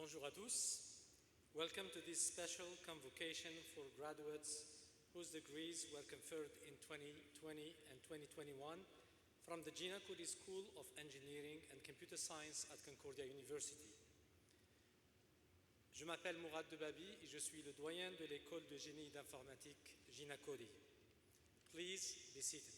Bonjour à tous. Welcome to this special convocation for graduates whose degrees were conferred in 2020 and 2021 from the Gina Kudi School of Engineering and Computer Science at Concordia University. Je m'appelle Mourad Debabi et je suis le doyen de l'école de génie d'informatique Gina Kudi. Please be seated.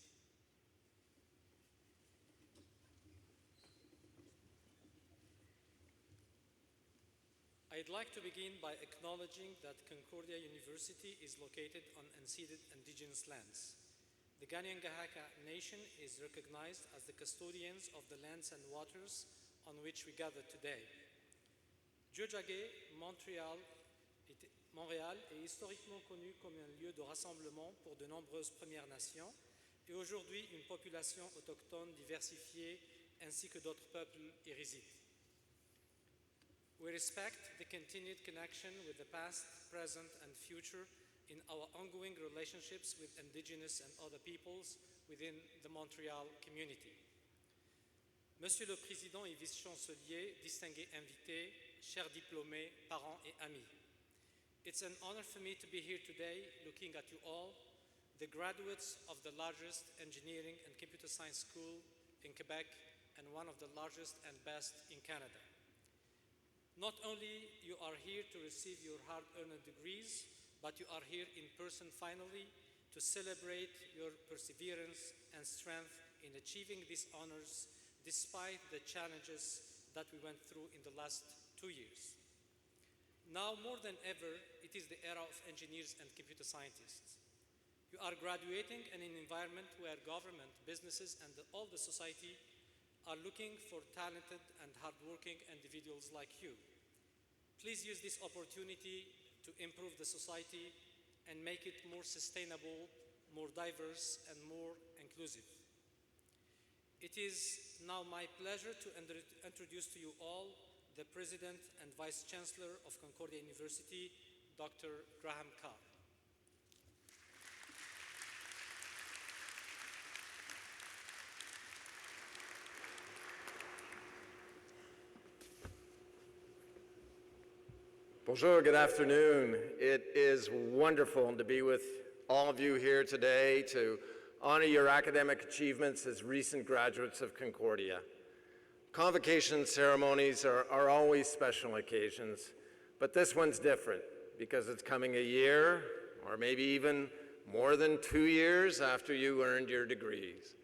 I'd like to begin by acknowledging that Concordia University is located on unceded indigenous lands. The Kanien'kehá:ka Nation is recognized as the custodians of the lands and waters on which we gather today. Tiohtià:ke, Montréal est historiquement connu comme un lieu de rassemblement pour de nombreuses Premières Nations et aujourd'hui une population autochtone diversifiée ainsi que d'autres peuples y résident. We respect the continued connection with the past, present, and future in our ongoing relationships with Indigenous and other peoples within the Montreal community. Monsieur le Président et Vice-Chancelier, distingués invités, chers diplômés, parents et amis, it's an honor for me to be here today looking at you all, the graduates of the largest engineering and computer science school in Quebec and one of the largest and best in Canada. Not only you are here to receive your hard-earned degrees, but you are here in person finally to celebrate your perseverance and strength in achieving these honors despite the challenges that we went through in the last 2 years. Now more than ever, it is the era of engineers and computer scientists. You are graduating in an environment where government, businesses, and all the society are looking for talented and hardworking individuals like you. Please use this opportunity to improve the society and make it more sustainable, more diverse, and more inclusive. It is now my pleasure to introduce to you all the President and Vice Chancellor of Concordia University, Dr. Graham Carr. Bonjour, good afternoon. It is wonderful to be with all of you here today to honor your academic achievements as recent graduates of Concordia. Convocation ceremonies are always special occasions, but this one's different because it's coming a year or maybe even more than 2 years after you earned your degrees.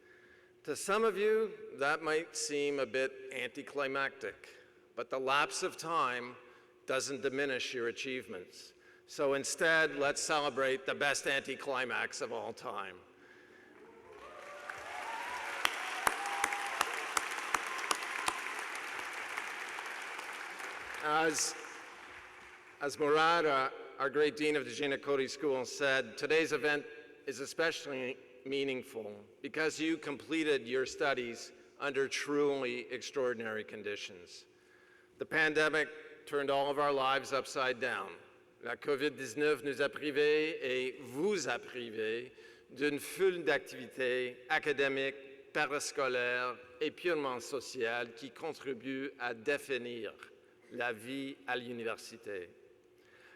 To some of you, that might seem a bit anticlimactic, but the lapse of time doesn't diminish your achievements. So instead, let's celebrate the best anticlimax of all time. As Mourad, our great dean of the Gina Kudi School, said, today's event is especially meaningful because you completed your studies under truly extraordinary conditions. The pandemic turned all of our lives upside down. La COVID-19 nous a privés et vous a privés d'une foule d'activités académiques, parascolaires et purement sociales qui contribuent à définir la vie à l'université.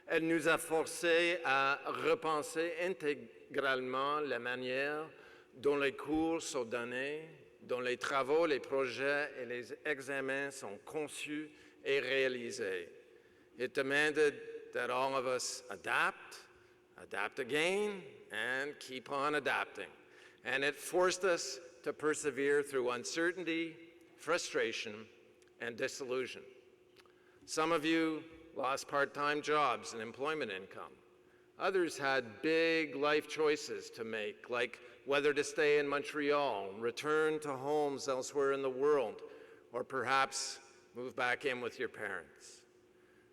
Elle nous a forcés à repenser intégralement la manière dont les cours sont donnés, dont les travaux, les projets et les examens sont conçus et réalisé. It demanded that all of us adapt again, and keep on adapting. And it forced us to persevere through uncertainty, frustration, and disillusion. Some of you lost part-time jobs and employment income. Others had big life choices to make, like whether to stay in Montreal, return to homes elsewhere in the world, or perhaps move back in with your parents.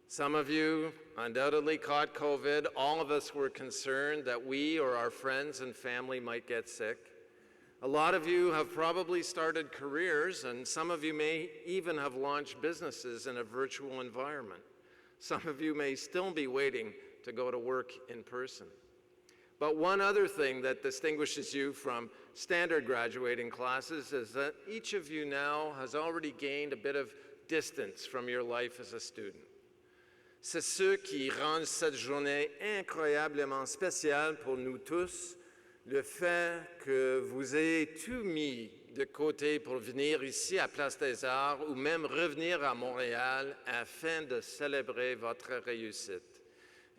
Some of you undoubtedly caught COVID. All of us were concerned that we or our friends and family might get sick. A lot of you have probably started careers, and some of you may even have launched businesses in a virtual environment. Some of you may still be waiting to go to work in person. But one other thing that distinguishes you from standard graduating classes is that each of you now has already gained a bit of distance from your life as a student. C'est ce qui rend cette journée incroyablement spéciale pour nous tous, le fait que vous ayez tout mis de côté pour venir ici à Place des Arts ou même revenir à Montréal afin de célébrer votre réussite.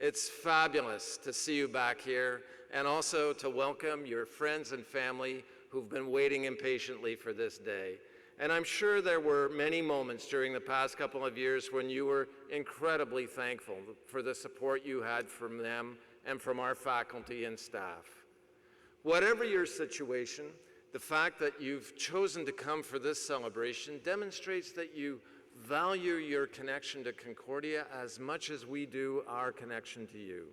It's fabulous to see you back here and also to welcome your friends and family who've been waiting impatiently for this day. And I'm sure there were many moments during the past couple of years when you were incredibly thankful for the support you had from them and from our faculty and staff. Whatever your situation, the fact that you've chosen to come for this celebration demonstrates that you value your connection to Concordia as much as we do our connection to you.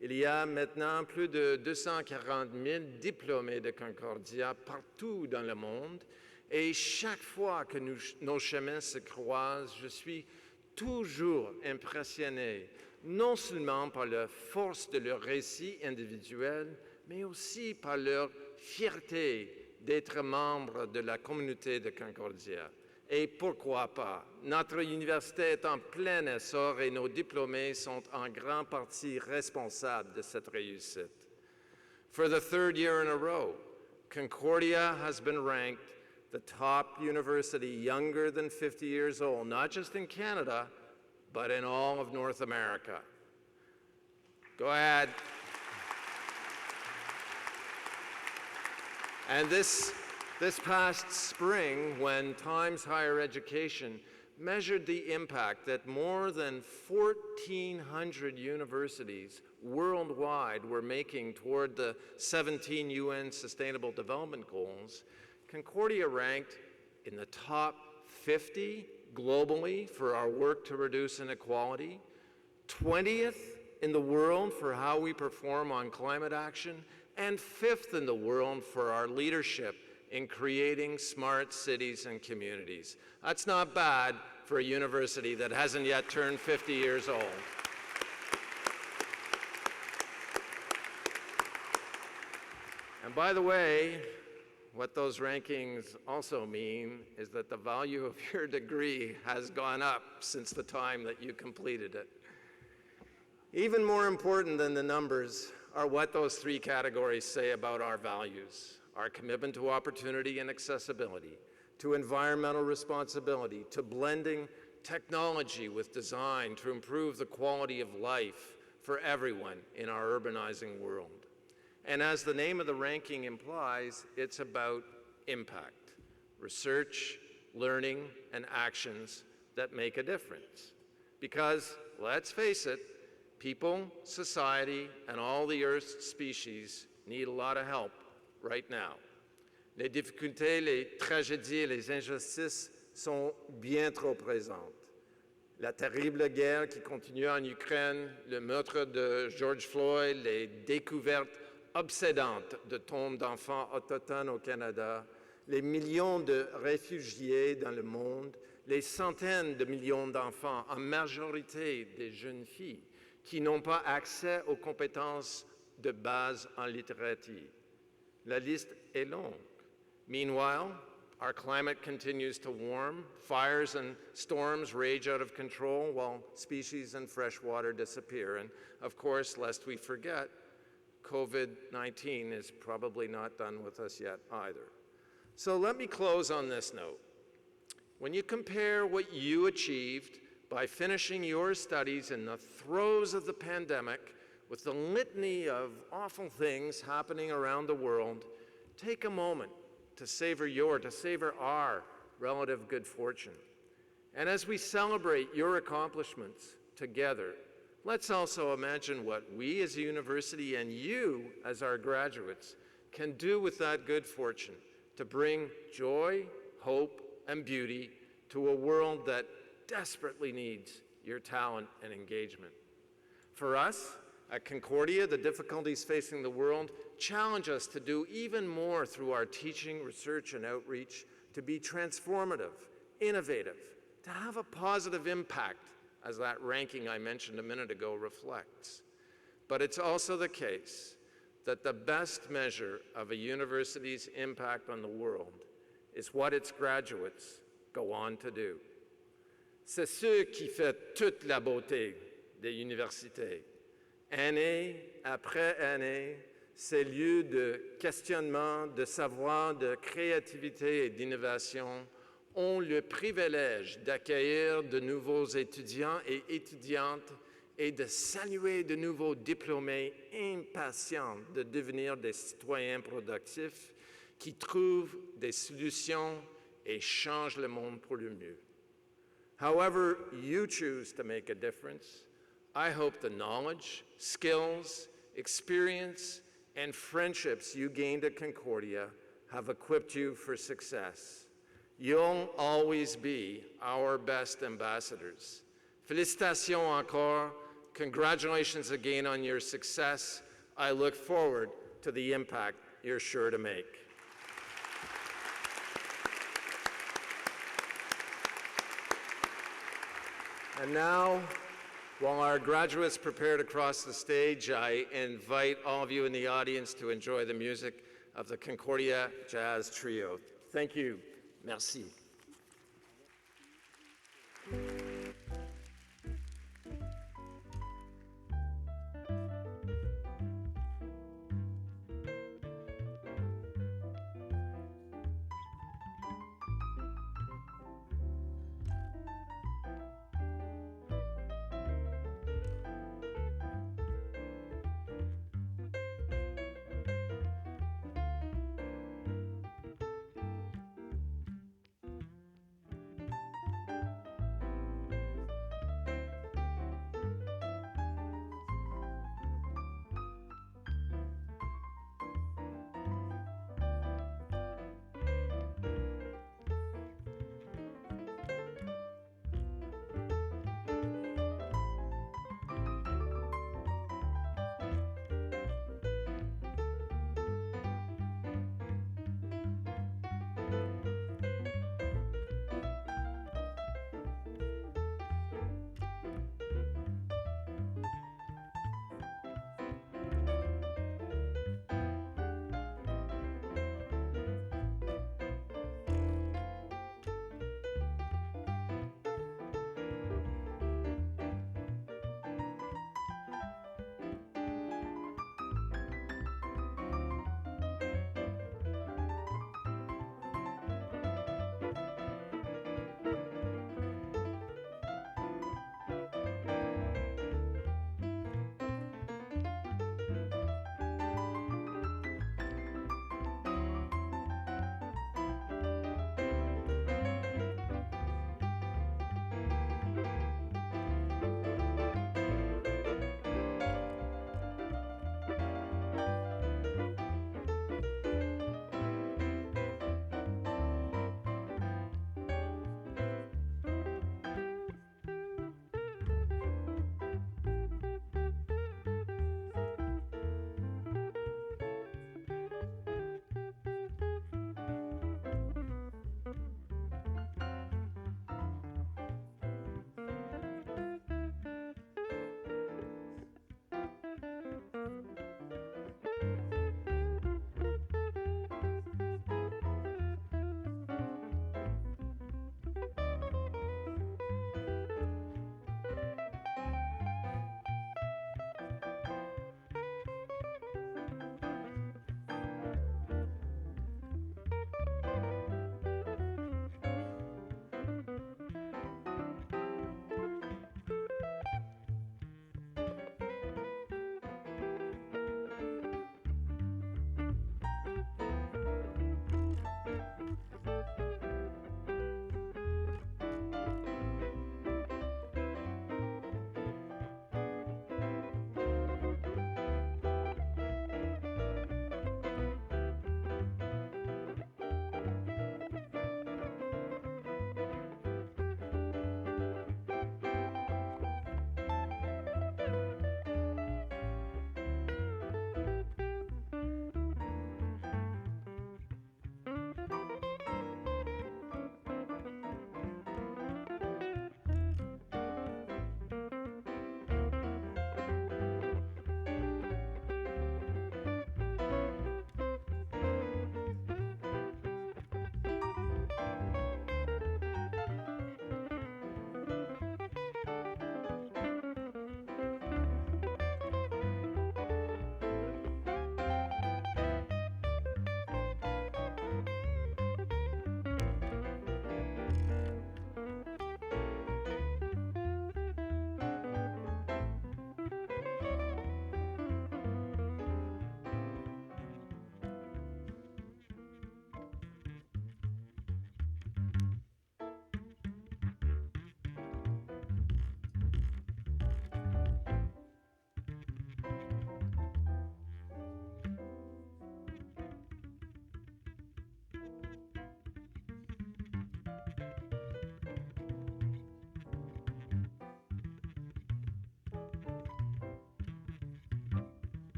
Il y a maintenant plus de 240 000 diplômés de Concordia partout dans le monde, et chaque fois que nos chemins se croisent, je suis toujours impressionné, non seulement par la force de leur récit individuel, mais aussi par leur fierté d'être membre de la communauté de Concordia. Et pourquoi pas? Notre université est en plein essor et nos diplômés sont en grande partie responsables de cette réussite. For the third year in a row, Concordia has been ranked the top university younger than 50 years old, not just in Canada, but in all of North America. Go ahead. And this past spring, when Times Higher Education measured the impact that more than 1,400 universities worldwide were making toward the 17 UN Sustainable Development Goals, Concordia ranked in the top 50 globally for our work to reduce inequality, 20th in the world for how we perform on climate action, and 5th in the world for our leadership in creating smart cities and communities. That's not bad for a university that hasn't yet turned 50 years old. And by the way, what those rankings also mean is that the value of your degree has gone up since the time that you completed it. Even more important than the numbers are what those three categories say about our values: our commitment to opportunity and accessibility, to environmental responsibility, to blending technology with design to improve the quality of life for everyone in our urbanizing world. And as the name of the ranking implies, it's about impact, research, learning, and actions that make a difference. Because, let's face it, people, society, and all the Earth's species need a lot of help right now. Les difficultés, les tragédies et les injustices sont bien trop présentes. La terrible guerre qui continue en Ukraine, le meurtre de George Floyd, les découvertes obsédantes de tombes d'enfants autochtones au Canada, les millions de réfugiés dans le monde, les centaines de millions d'enfants, en majorité des jeunes filles, qui n'ont pas accès aux compétences de base en littérature. La liste est longue. Meanwhile, our climate continues to warm, fires and storms rage out of control while species and fresh water disappear. And of course, lest we forget, COVID-19 is probably not done with us yet either. So let me close on this note. When you compare what you achieved by finishing your studies in the throes of the pandemic with the litany of awful things happening around the world, take a moment to savor our relative good fortune. And as we celebrate your accomplishments together, let's also imagine what we as a university and you as our graduates can do with that good fortune to bring joy, hope, and beauty to a world that desperately needs your talent and engagement. For us, at Concordia, the difficulties facing the world challenge us to do even more through our teaching, research, and outreach, to be transformative, innovative, to have a positive impact, as that ranking I mentioned a minute ago reflects. But it's also the case that the best measure of a university's impact on the world is what its graduates go on to do. C'est ce qui fait toute la beauté des universités. Année après année, ces lieux de questionnement, de savoir, de créativité et d'innovation ont le privilège d'accueillir de nouveaux étudiants et étudiantes et de saluer de nouveaux diplômés impatients de devenir des citoyens productifs qui trouvent des solutions et changent le monde pour le mieux. However you choose to make a difference, I hope the knowledge, skills, experience, and friendships you gained at Concordia have equipped you for success. You'll always be our best ambassadors. Félicitations encore. Congratulations again on your success. I look forward to the impact you're sure to make. And now, while our graduates prepare to cross the stage, I invite all of you in the audience to enjoy the music of the Concordia Jazz Trio. Thank you. Merci.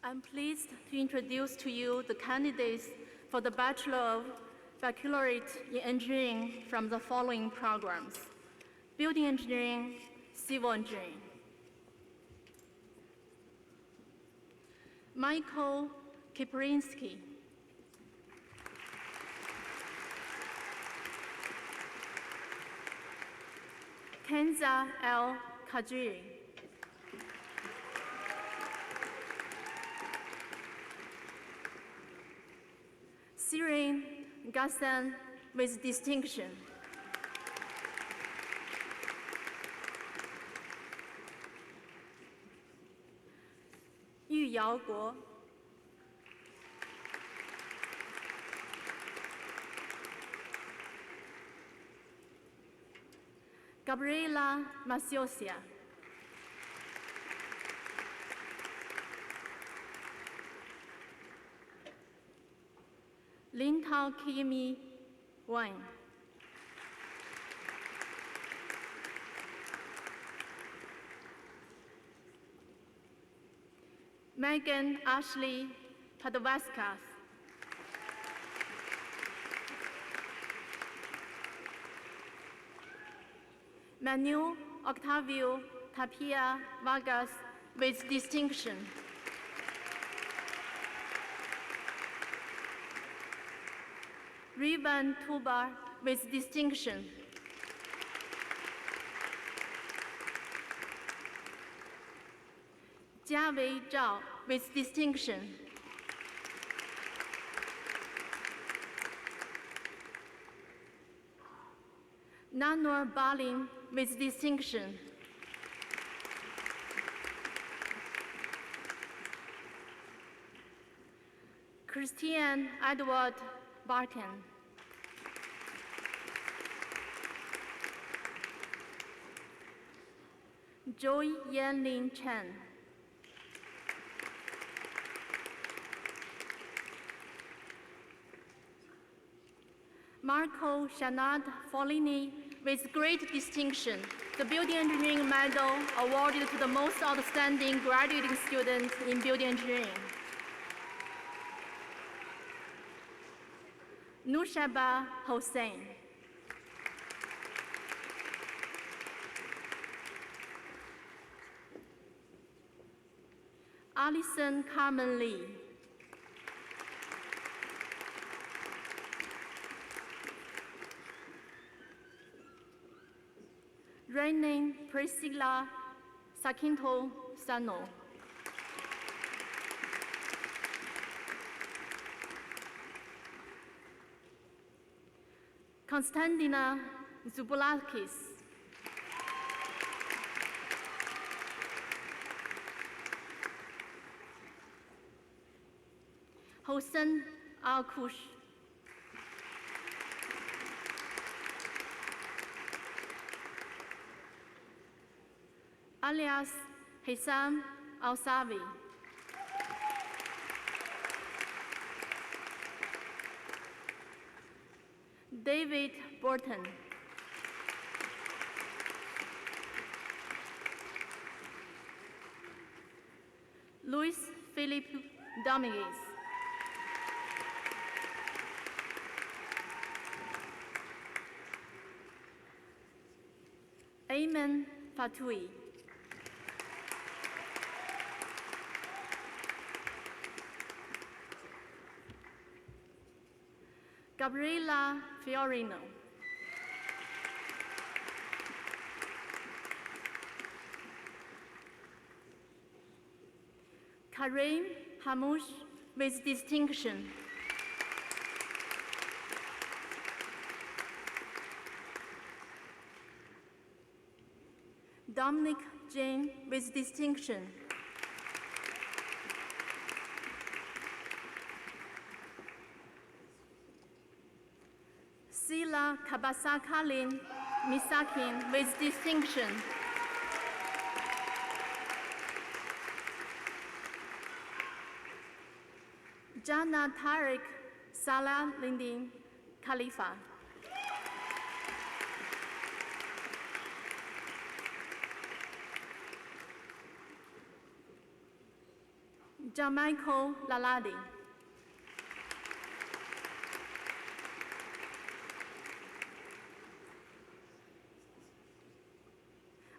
I'm pleased to introduce to you the candidates for the Bachelor of Baccalaureate in Engineering from the following programs: Building Engineering, Civil Engineering. Michael Kiprinsky. Kenza L. Kajiri. Sirin Gassan with distinction. Yu Yao Guo. Gabriela Maciocia. Lin Tao Kimi Wang. Megan Ashley Padovaskas. Manuel Octavio Tapia Vargas with distinction. Rivan Tubar with distinction. Jiawei Zhao with distinction. Nanor Balin with distinction. Christian Edward Barton. Joy Yanlin Chen. Marco Shanad Follini with great distinction, the Building Engineering Medal awarded to the most outstanding graduating student in Building Engineering. Nushaba Hossein. Alison Carmen Lee. Renee Priscilla Sakinto Sano. Konstantina Zubulakis. Hossein Al-Kush. Alias Hissam Al-Savi. David Borton. Luis Philippe Dominguez. Ayman Fatoui. Gabriela Fiorino. Karim Hamouche with distinction. Dominic Jane with distinction. Sila Kabasakalin Misakin with distinction. Jana Tariq Salah Lindin Khalifa. Gianmichael Laladi.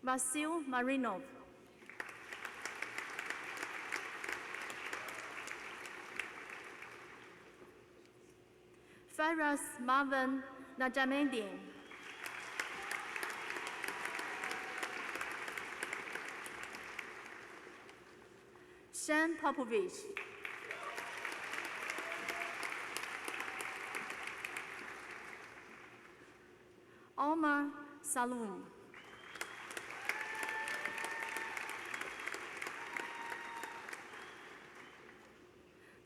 Vasil Marinov. Faraz Marwan Najamedin. Shan Popovich. Omar Saloom.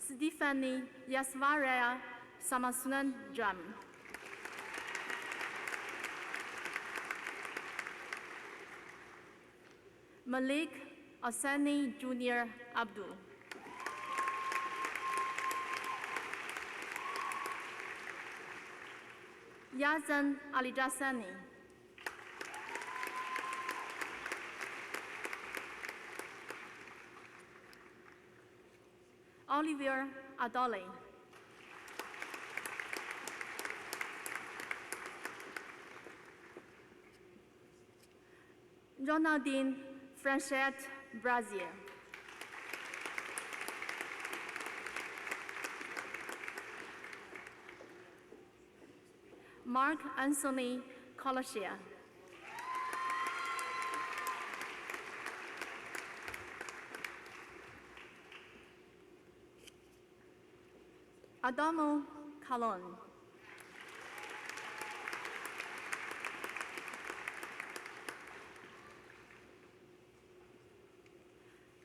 Stephanie Yasvaria Samasunandram. Malik Asani Jr. Abdul. Yazan Alijasani. Olivier Adole. Ronaldine Franchette Brazier. Mark Anthony Colosia. Adamo Calon.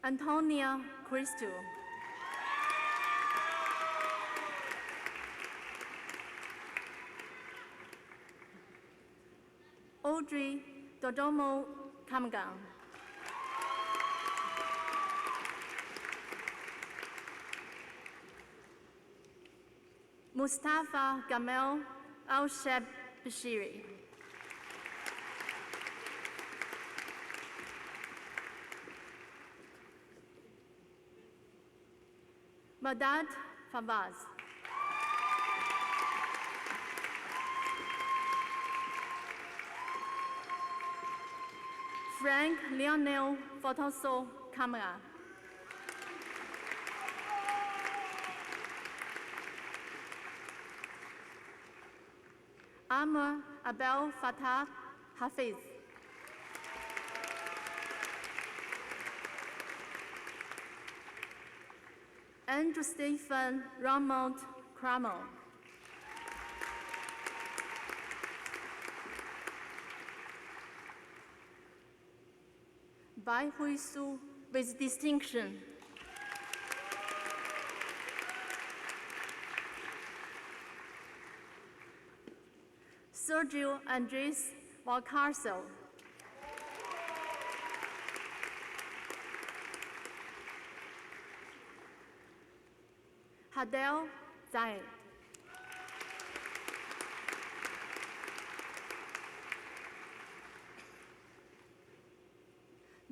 Antonia Cristo. Audrey Dodomo Kamgan. Mustafa Gamel Al-Sheb Bashiri. Madad Fawaz. Frank Lionel Fotoso Kamara. Amr Abel Fatah Hafiz. Andrew Stephen Ramond Cramo. Bai Hui Su with distinction. Sergio Andres Valcarcel. Hadel Zayed.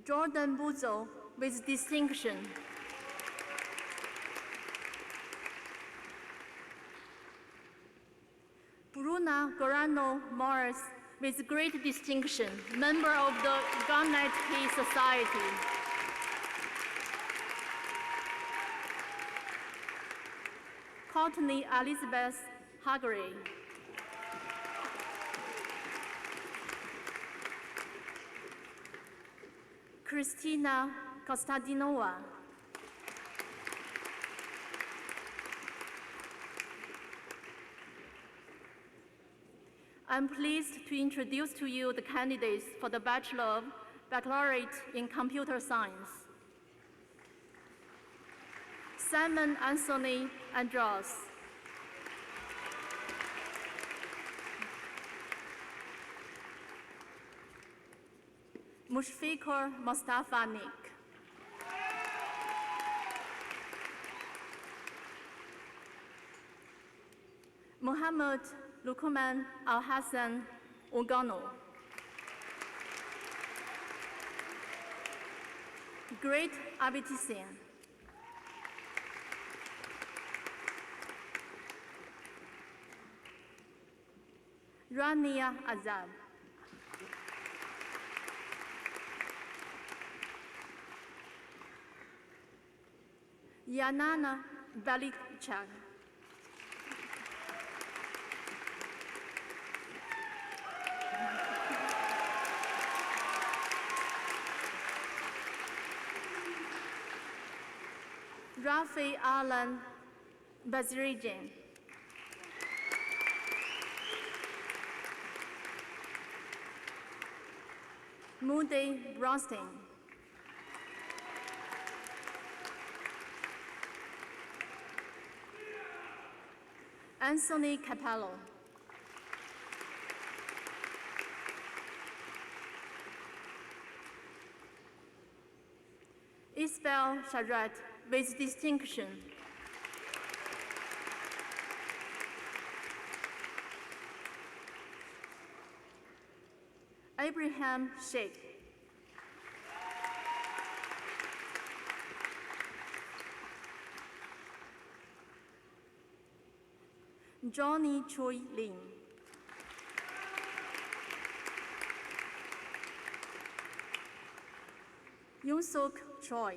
Jordan Buzo with distinction. Bruna Gorano Morris with great distinction, member of the Garnet Peace Society. Courtney Elizabeth Haggerty. Christina Kostadinova. I'm pleased to introduce to you the candidates for the Bachelor of Baccalaureate in Computer Science. Simon Anthony Andros. Mushfiqur Mustafa Nick. Muhammad Lukuman Al-Hassan Ugano. Great Abitisian. Rania Azab. Yanana Balichak. Rafi Alan Bazirijan. Moody Bronstein. Anthony Capello. Isabel Charette with distinction. Abraham Sheikh. Johnny Choi Lin. Yoonsuk Choi.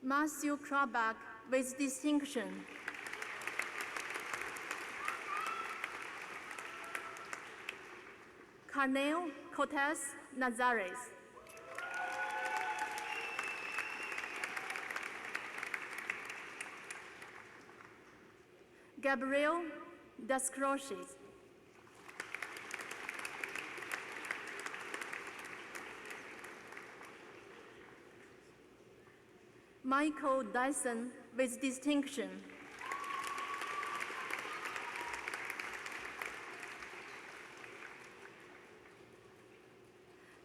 Matthew Krabak with distinction. Carnel Cortez Nazares. Gabriel Dascroches. Michael Dyson with distinction.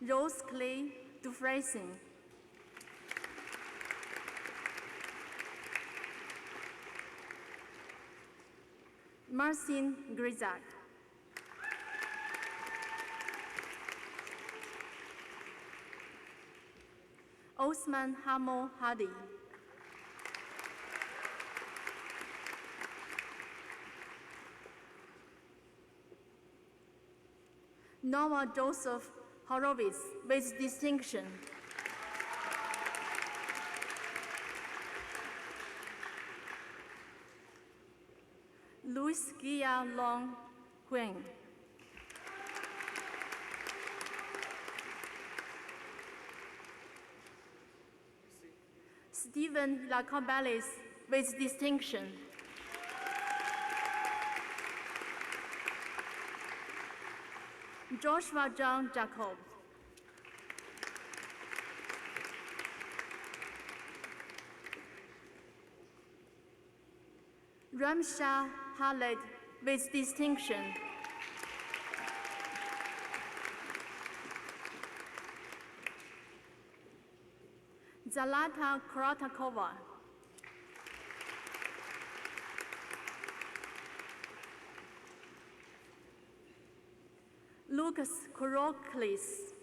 Rose Clay Dufresne. Marcin Grizak. Osman Hamo Hadi. Noah Joseph Horowitz with distinction. Luis Gia Long Huang. Stephen Lacabalis with distinction. Joshua John Jacob. Ramsha Khaled with distinction. Zalata Kratakova. Lucas Koroklis.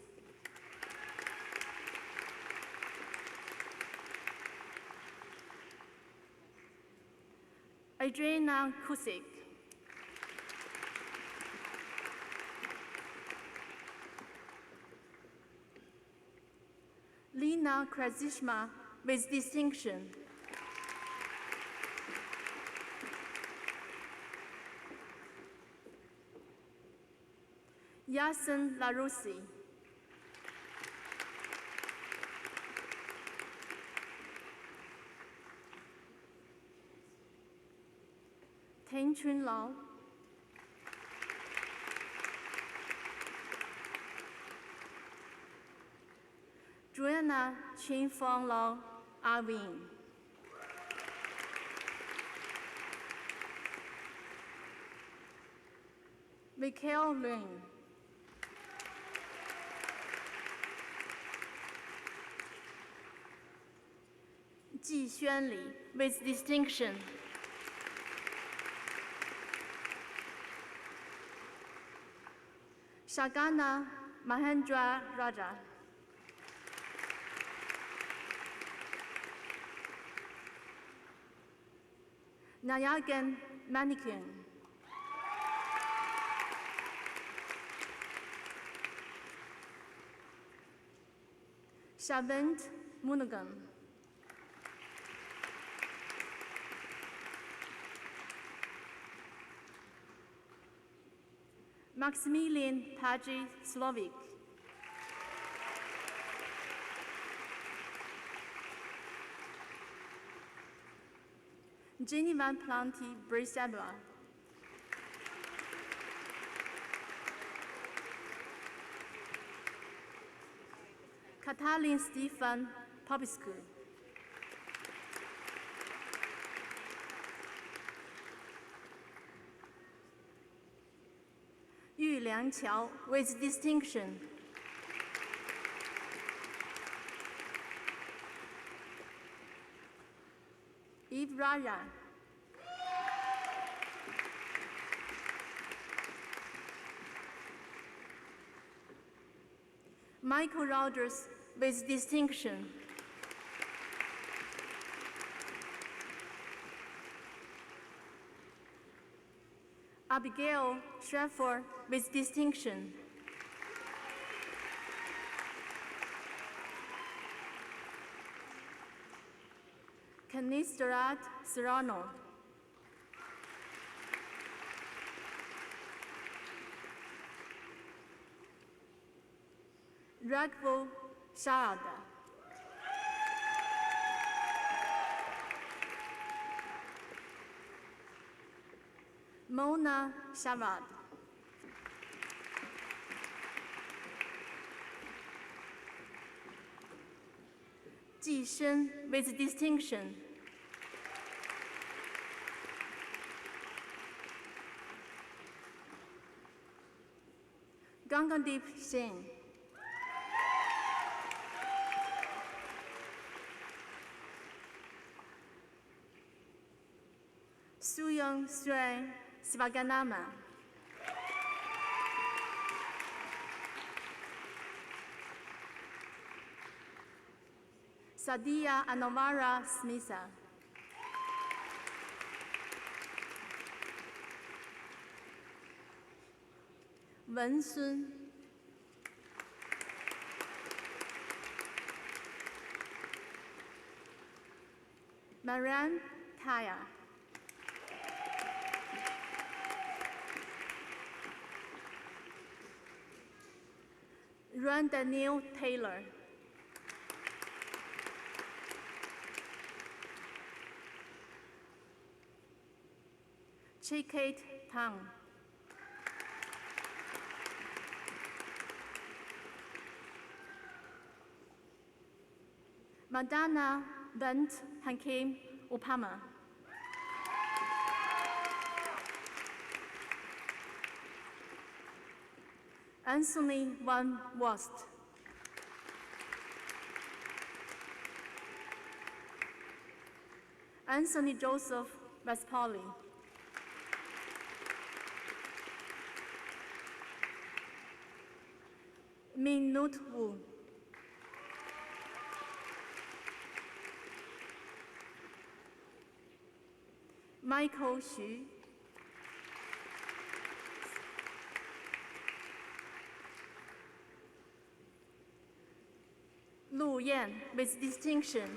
Adriana Kusik. Lina Krasishma with distinction. Yasin Larusi. Teng Chun Lao. Joanna Chin Fong Lao Arvin. Mikhail Lin. Ji Xuan Li with distinction. Shagana Mahendra Raja. Nayagan Manikin. Shavent Munagam. Maximilian Paji Slovic. Jenny Van Planty Brisabla. Katalin Stefan Popescu. Yu Liangqiao with distinction. Eve Raya. Michael Rogers with distinction. Abigail Schaffer with distinction. Canisterat Serrano. Ragbo Sharada. Mona Shabad. Ji Shen with distinction. Gangandip Singh. Suyong Suen Svaganama. Sadia Anovara Smitha. Wen Sun. Marianne Kaya. Ron Daniel Taylor. Chikate Tang. Madana Bent Hakim Upama. Anthony Van Wast. Anthony Joseph Vespoli. Min Nut Wu. Michael Xu. Lu Yan with distinction.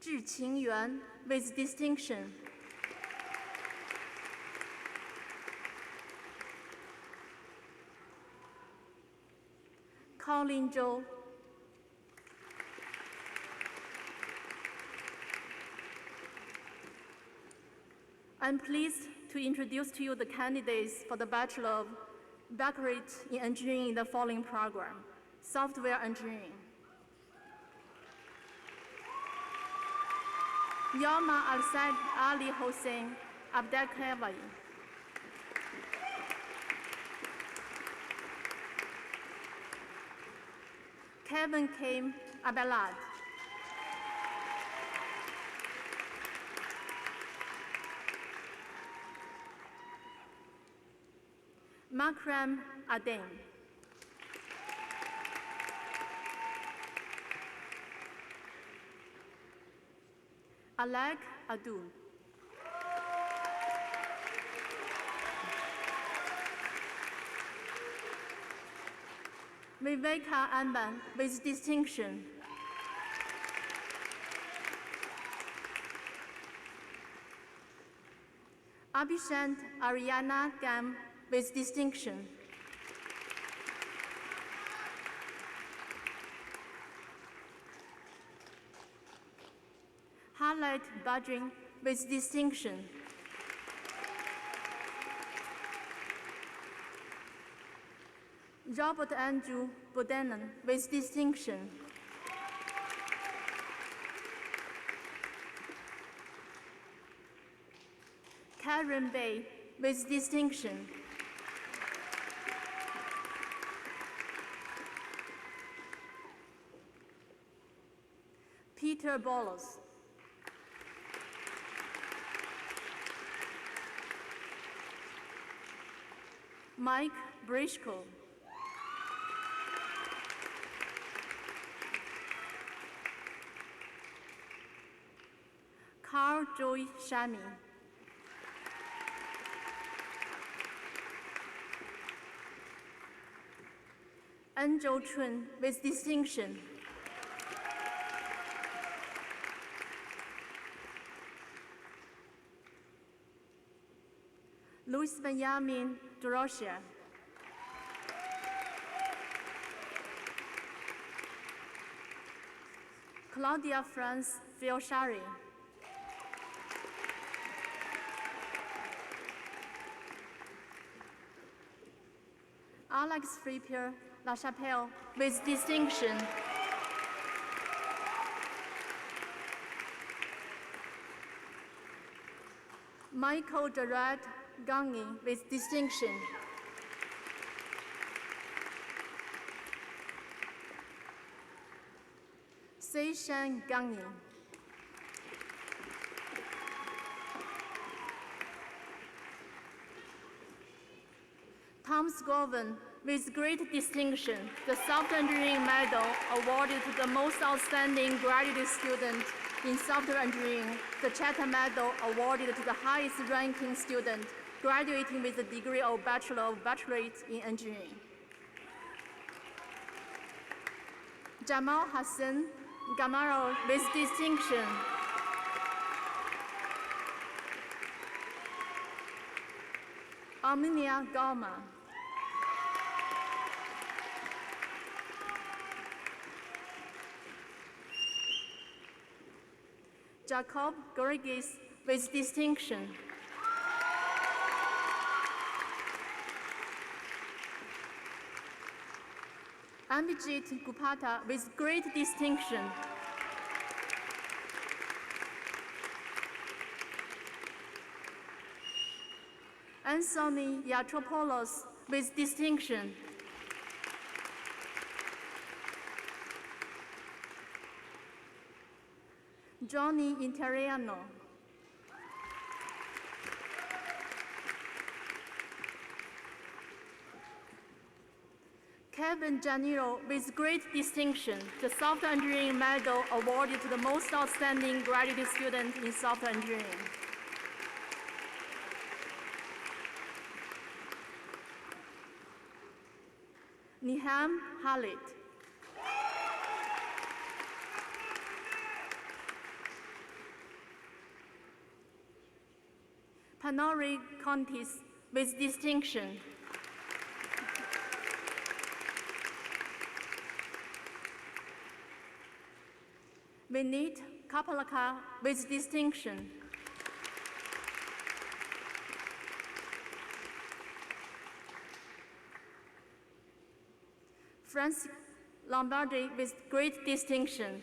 Zhi Qingyuan with distinction. Colin Zhou. I'm pleased to introduce to you the candidates for the Bachelor of Baccalaureate in Engineering in the following program: Software Engineering. Yalma Al-Said Ali Hossein Abdelkavi. Kevin Kim Abelad. Makram Adem. Alec Adu. Viveka Amban with distinction. Abhishant Ariana Gam with distinction. Harriet Badrin with distinction. Robert Andrew Bodenon with distinction. Karen Bay with distinction. Peter Bolos. Mike Briscoe. Carl Joy Shami. Angel Chun with distinction. Luis Benjamin Dorosia. Claudia France Fielshari. Alex Frippier LaChapelle with distinction. Michael Gerard Gangi with distinction. Seishan Gangi. Tom Scoven with great distinction, the Software Engineering Medal awarded to the most outstanding graduate student in software engineering, the Chatham Medal awarded to the highest ranking student graduating with the degree of Bachelor or Baccalaureate in engineering. Jamal Hassan Gamaro with distinction. Arminia Galma. Jacob Gorgis with distinction. Ambijit Gupata with great distinction. Anthony Yatropoulos with distinction. Johnny Interiano. Kevin Janiro with great distinction, the Software Engineering Medal awarded to the most outstanding graduate student in software engineering. Niham Khalid. Panori Contis with distinction. Vinit Kapalaka with distinction. Francis Lombardi with great distinction.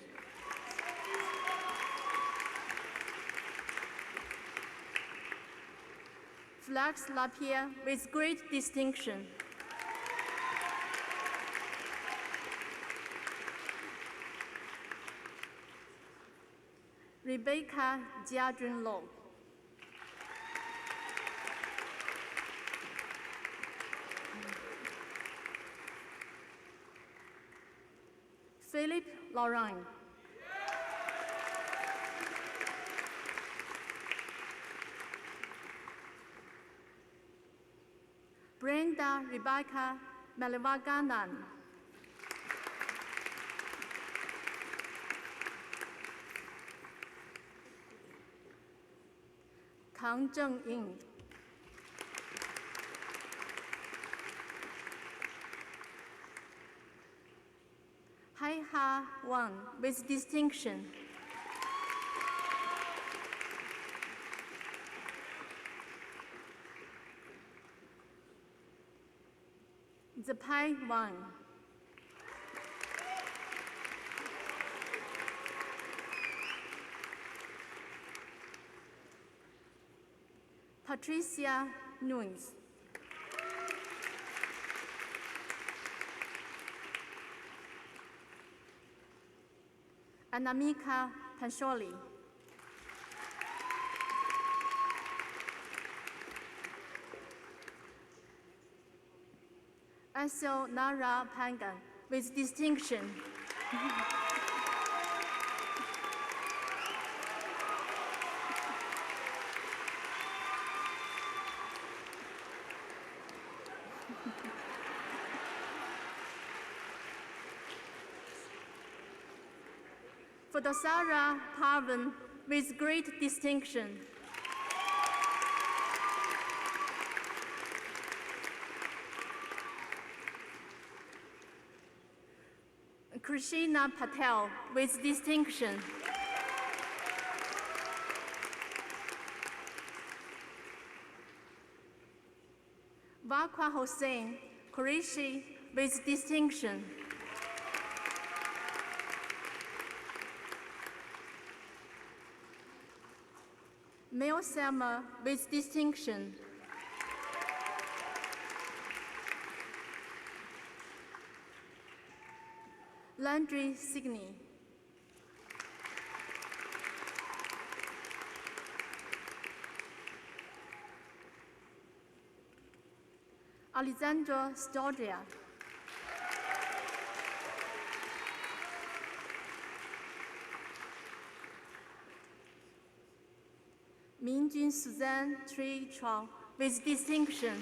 Flax Lapierre with great distinction. Rebecca Jiajun Lo. Philip Laurent. Brenda Rebecca Malivaganan. Kang Zheng-ying. Hai Ha Wang with distinction. Zapai Wang. Patricia Nunes. Anamika Pansholi. Asel Nara Pangan with distinction. For the Sarah Parvin with great distinction. Krishna Patel with distinction. Vakwa Hossein Qureshi with distinction. Mel Selma with distinction. Landry Signey. Alexandra Stodia. Minjun Suzanne Tri Chao with distinction.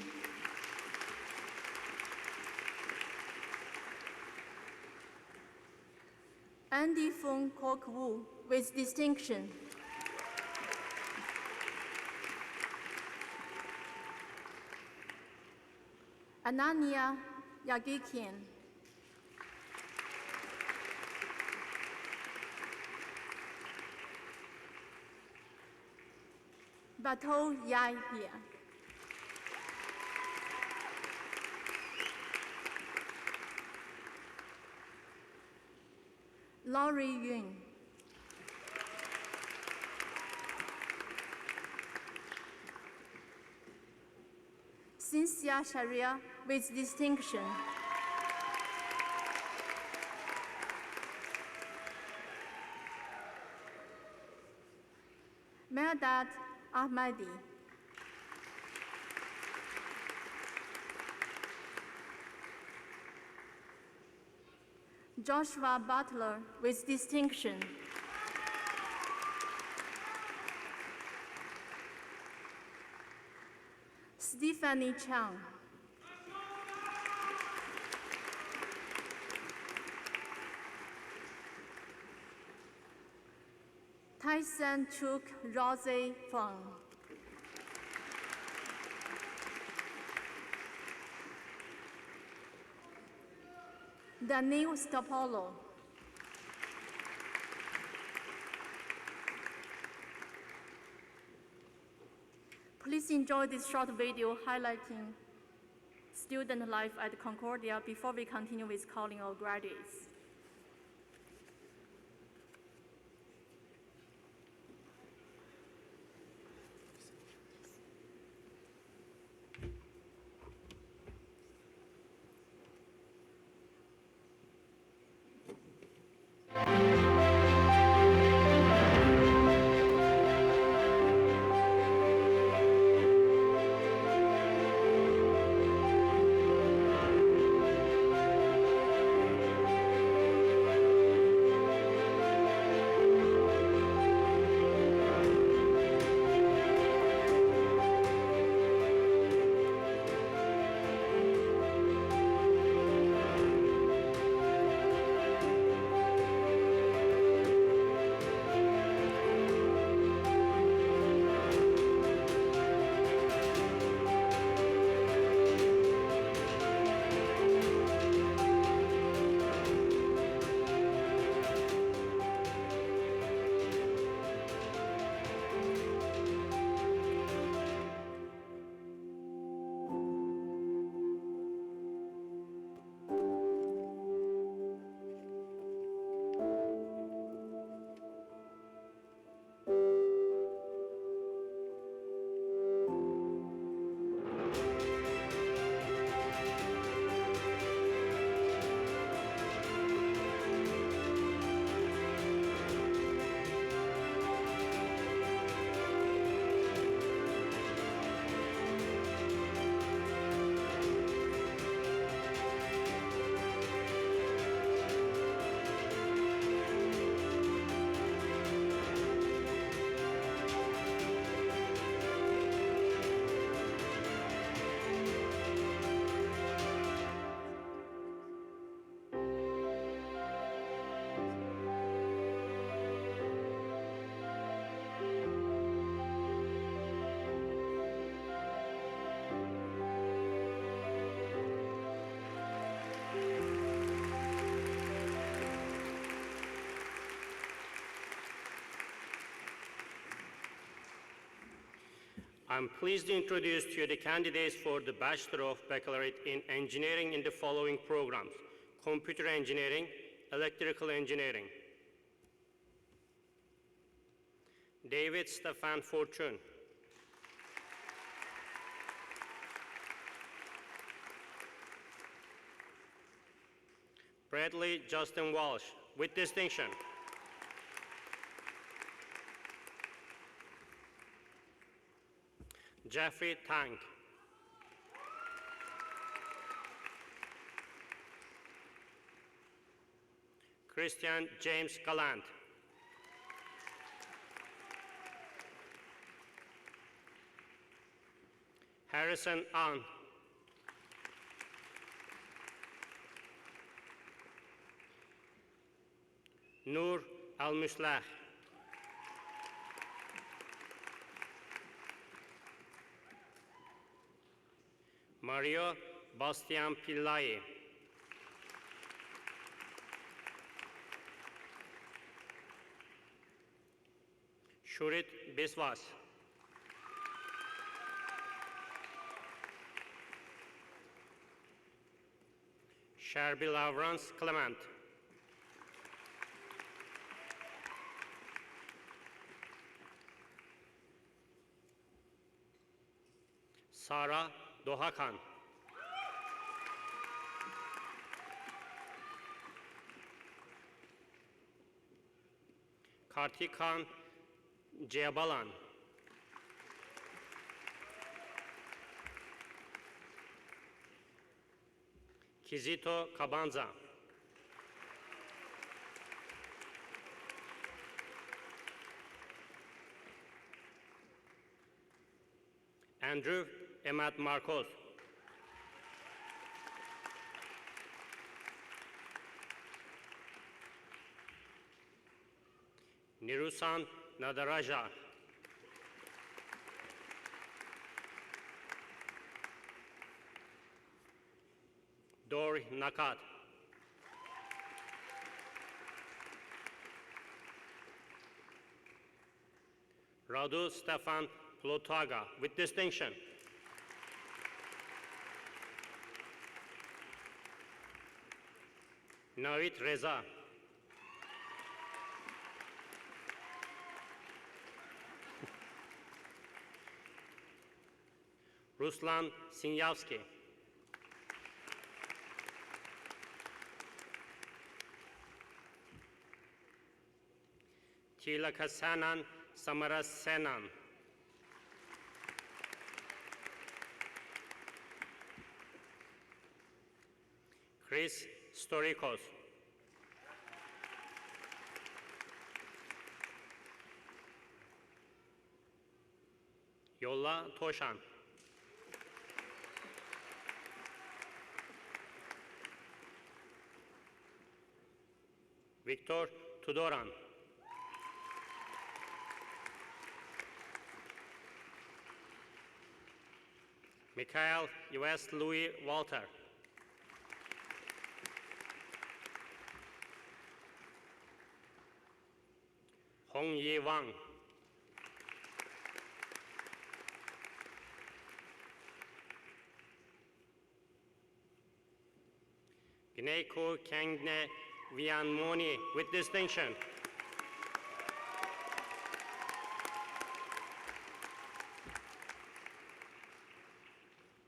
Andy Feng Kok Wu with distinction. Anania Yagikian. Bato Yahya. Laurie Yun. Cynthia Sharia with distinction. Mehdad Ahmadi. Joshua Butler with distinction. Stephanie Chang. Tyson Chuk Rose Feng. Daniel Stopolo. Please enjoy this short video highlighting student life at Concordia before we continue with calling our graduates. I'm pleased to introduce to you the candidates for the Bachelor of Baccalaureate in Engineering in the following programs: Computer Engineering, Electrical Engineering. David Stefan Fortune. Bradley Justin Walsh, with distinction. Jeffrey Tang. Christian James Gallant. Harrison An. Nur Al-Muslah. Mario Bastian Pillai. Shurit Biswas. Sherby Lavrance Clement. Sara Dohakan. Kartikan Jayabalan. Kizito Kabanza. Andrew Emad Marcos. Nirusan Nadaraja. Dor Nakat. Radu Stefan Plotaga, with distinction. Navid Reza. Ruslan Sinyavsky. Tilakasanan Samarasenan. Chris Storikos. Yolla Toshan. Victor Tudoran. Mikhail U.S. Louis Walter. Hong Yi Wang. Gneko Kengne Vianmoni, with distinction.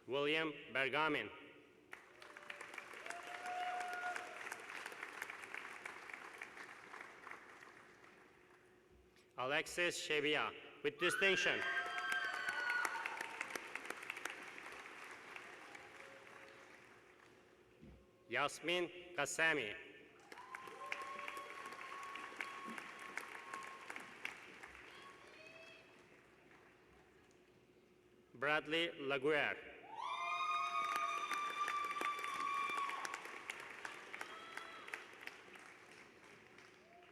William Bergamin. Alexis Shevia, with distinction. Yasmin Kasemi. Bradley Laguerre.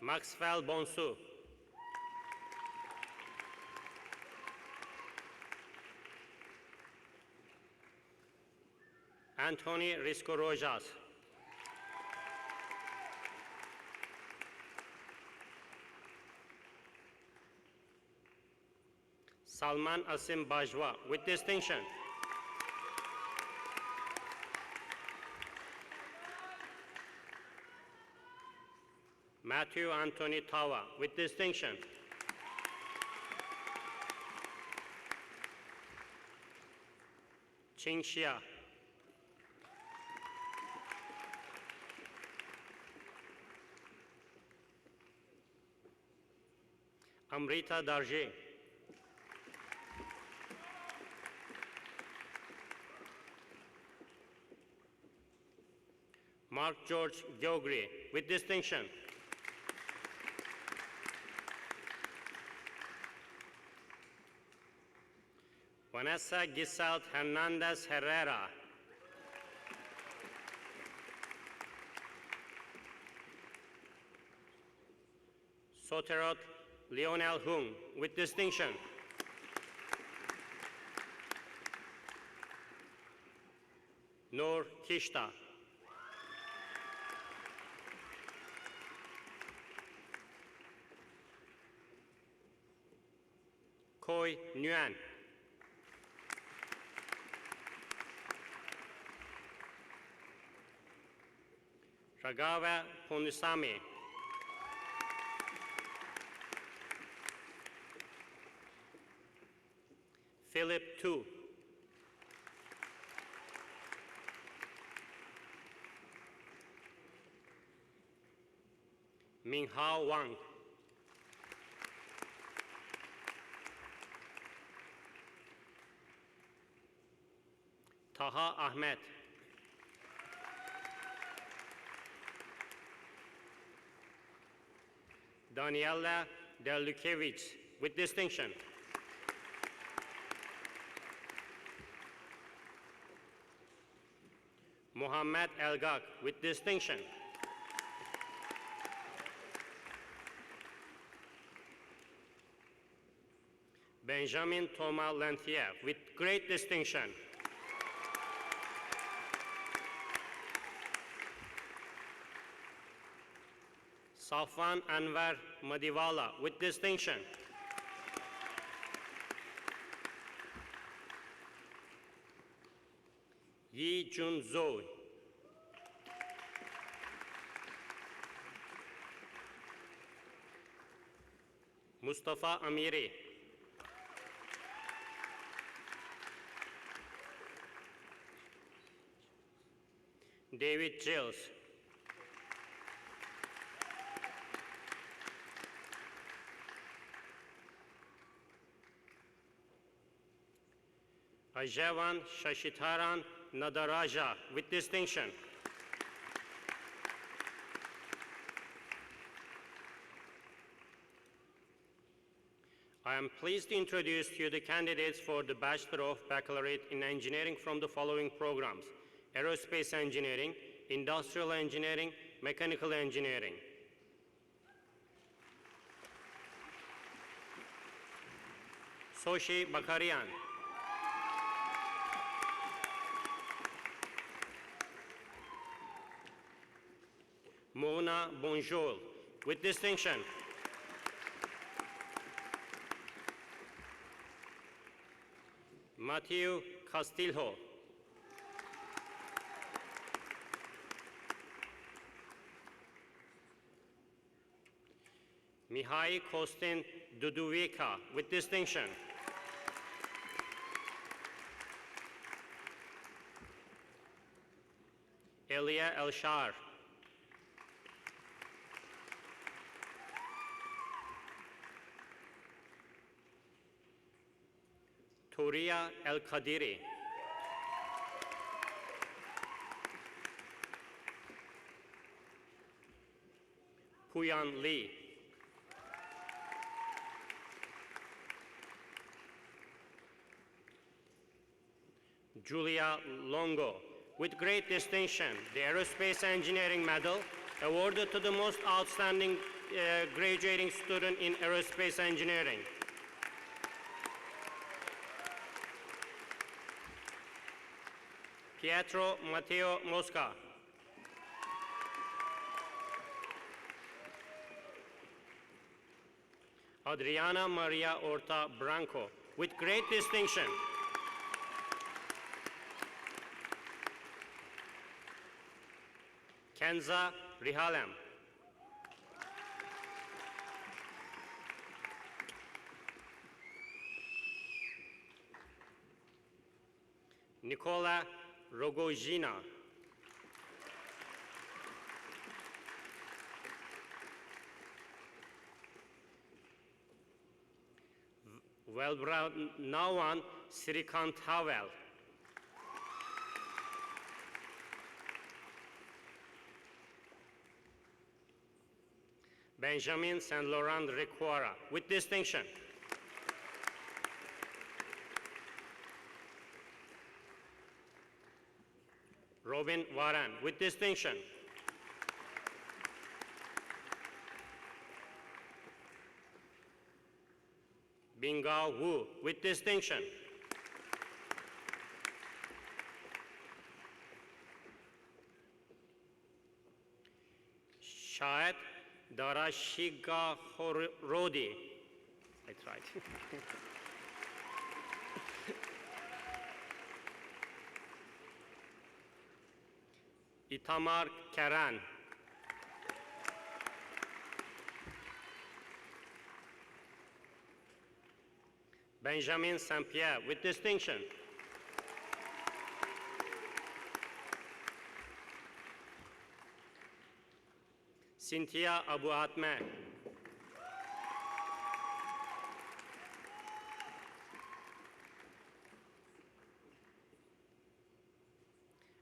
Maxwell Bonsu. Anthony Risco Rojas. Salman Asim Bajwa, with distinction. Matthew Anthony Tawa, with distinction. Ching Xia. Amrita Darje. Mark George Gyogri, with distinction. Vanessa Gisalt Hernandez Herrera. Soterot Lionel Hung, with distinction. Noor Kishta. Koi Nguyen. Ragava Pundusamy. Philip Tu. Minghao Wang. Taha Ahmed. Daniela Delukevich, with distinction. Mohammed Elgak, with distinction. Benjamin Thomas Lanthier, with great distinction. Safwan Anwar Madiwala, with distinction. Yi Jun Zhou. Mustafa Amiri. David Gills. Ajavan Shashitaran Nadaraja, with distinction. I am pleased to introduce to you the candidates for the Bachelor of Baccalaureate in Engineering from the following programs: Aerospace Engineering, Industrial Engineering, Mechanical Engineering. Soshi Bakarian. Mona Bonjour, with distinction. Matthew Castillo. Mihai Kostin Duduvica, with distinction. Elia Elshar. Touria El Kadiri. Puyan Lee. Julia Longo, with great distinction, the Aerospace Engineering Medal, awarded to the most outstanding graduating student in aerospace engineering. Pietro Matteo Mosca. Adriana Maria Orta Branco, with great distinction. Kenza Rihalem. Nicola Rogojina. Nawan Srikant Havel. Benjamin Saint Laurent Requara, with distinction. Robin Waran, with distinction. Bingao Wu, with distinction. Shahid Darashiga Rodi. I tried. Itamar Karan. Benjamin Saint-Pierre, with distinction. Cynthia Abu Atme.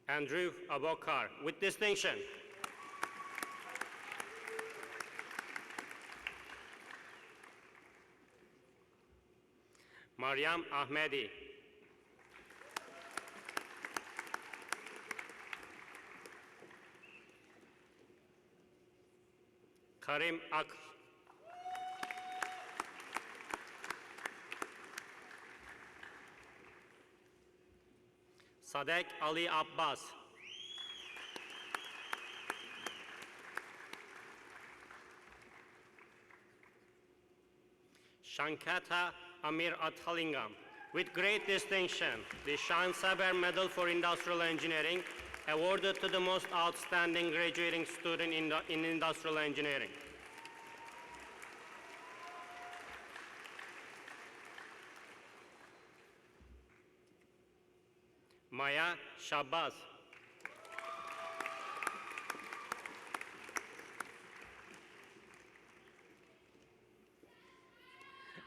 Andrew Abokar, with distinction. Mariam Ahmedi. Karim Ak. Sadek Ali Abbas. Shankata Amir Athalingam, with great distinction, the Shan Saber Medal for Industrial Engineering, awarded to the most outstanding graduating student in industrial engineering. Maya Shabazz.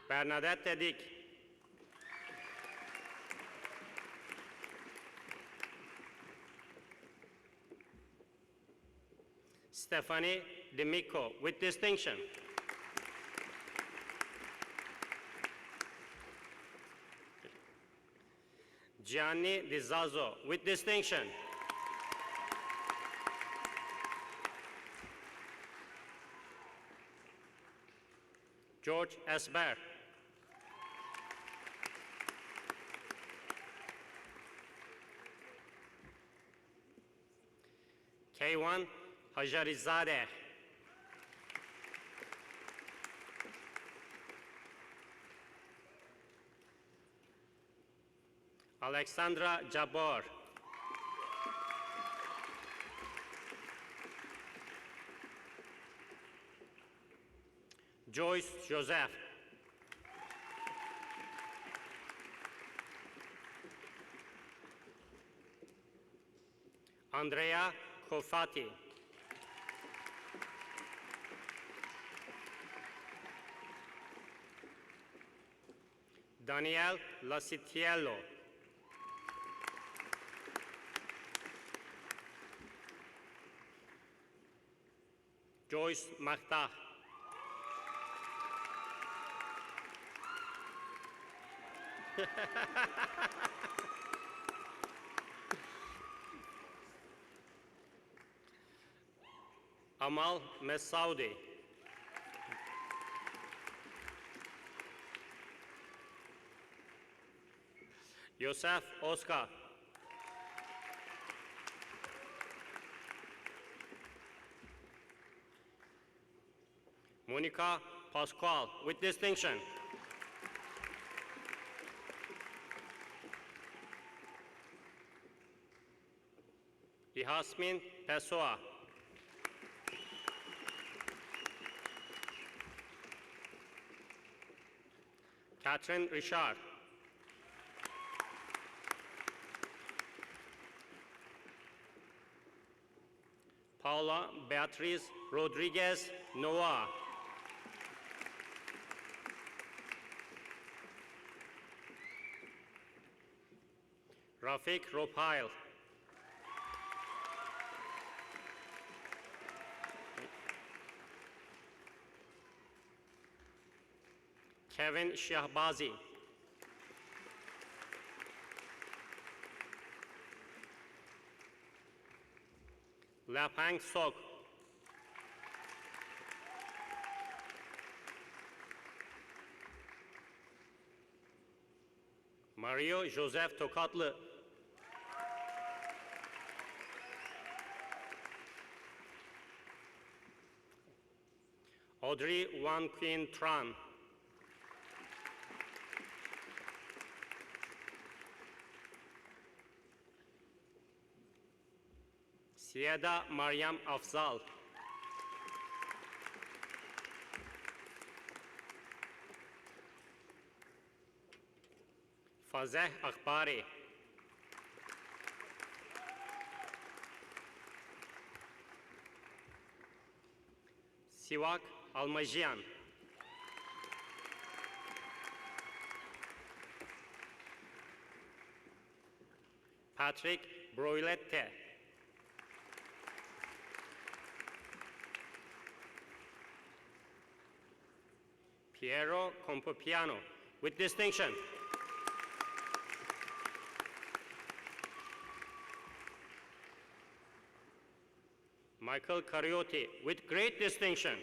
Bernadette Dick. Stephanie D'Amico, with distinction. Gianni Di Zazzo, with distinction. George Esber. K1 Hajarizadeh. Alexandra Jabbar. Joyce Joseph. Andrea Kofati. Daniel Lasitiello. Joyce Makhtar. Amal Mesaudi. Yosef Oscar. Monica Pascual, with distinction. Bihasmin Pessoa. Catherine Richard. Paula Beatriz Rodriguez Noah. Rafik Ropail. Kevin Shahbazi. Lapang Sok. Mario Joseph Tokatlı. Audrey Wan Queen Tran. Sieda Mariam Afzal. Fazeh Akbari. Sivak Almajian. Patrick Broilette. Piero Compopiano, with distinction. Michael Cariotti, with great distinction.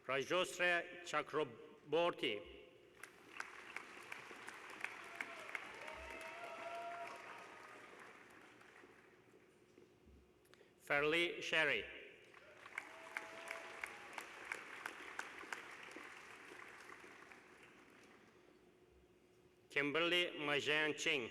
Rajosre Chakraborty. Fairly Sherry. Kimberly Majan Ching.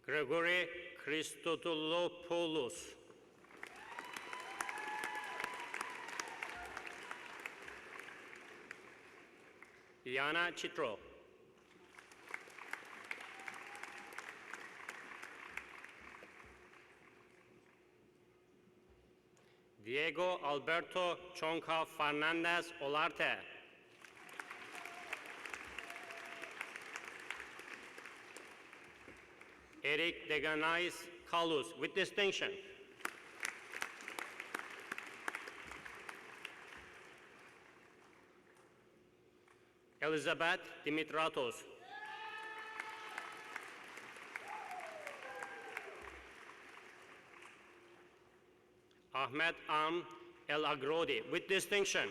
Gregory Christotolopoulos. Iana Chitro. Diego Alberto Chonca Fernandez Olarte. Eric Deganais Kalus, with distinction. Elizabeth Dimitratos. Ahmed El Agrodi, with distinction.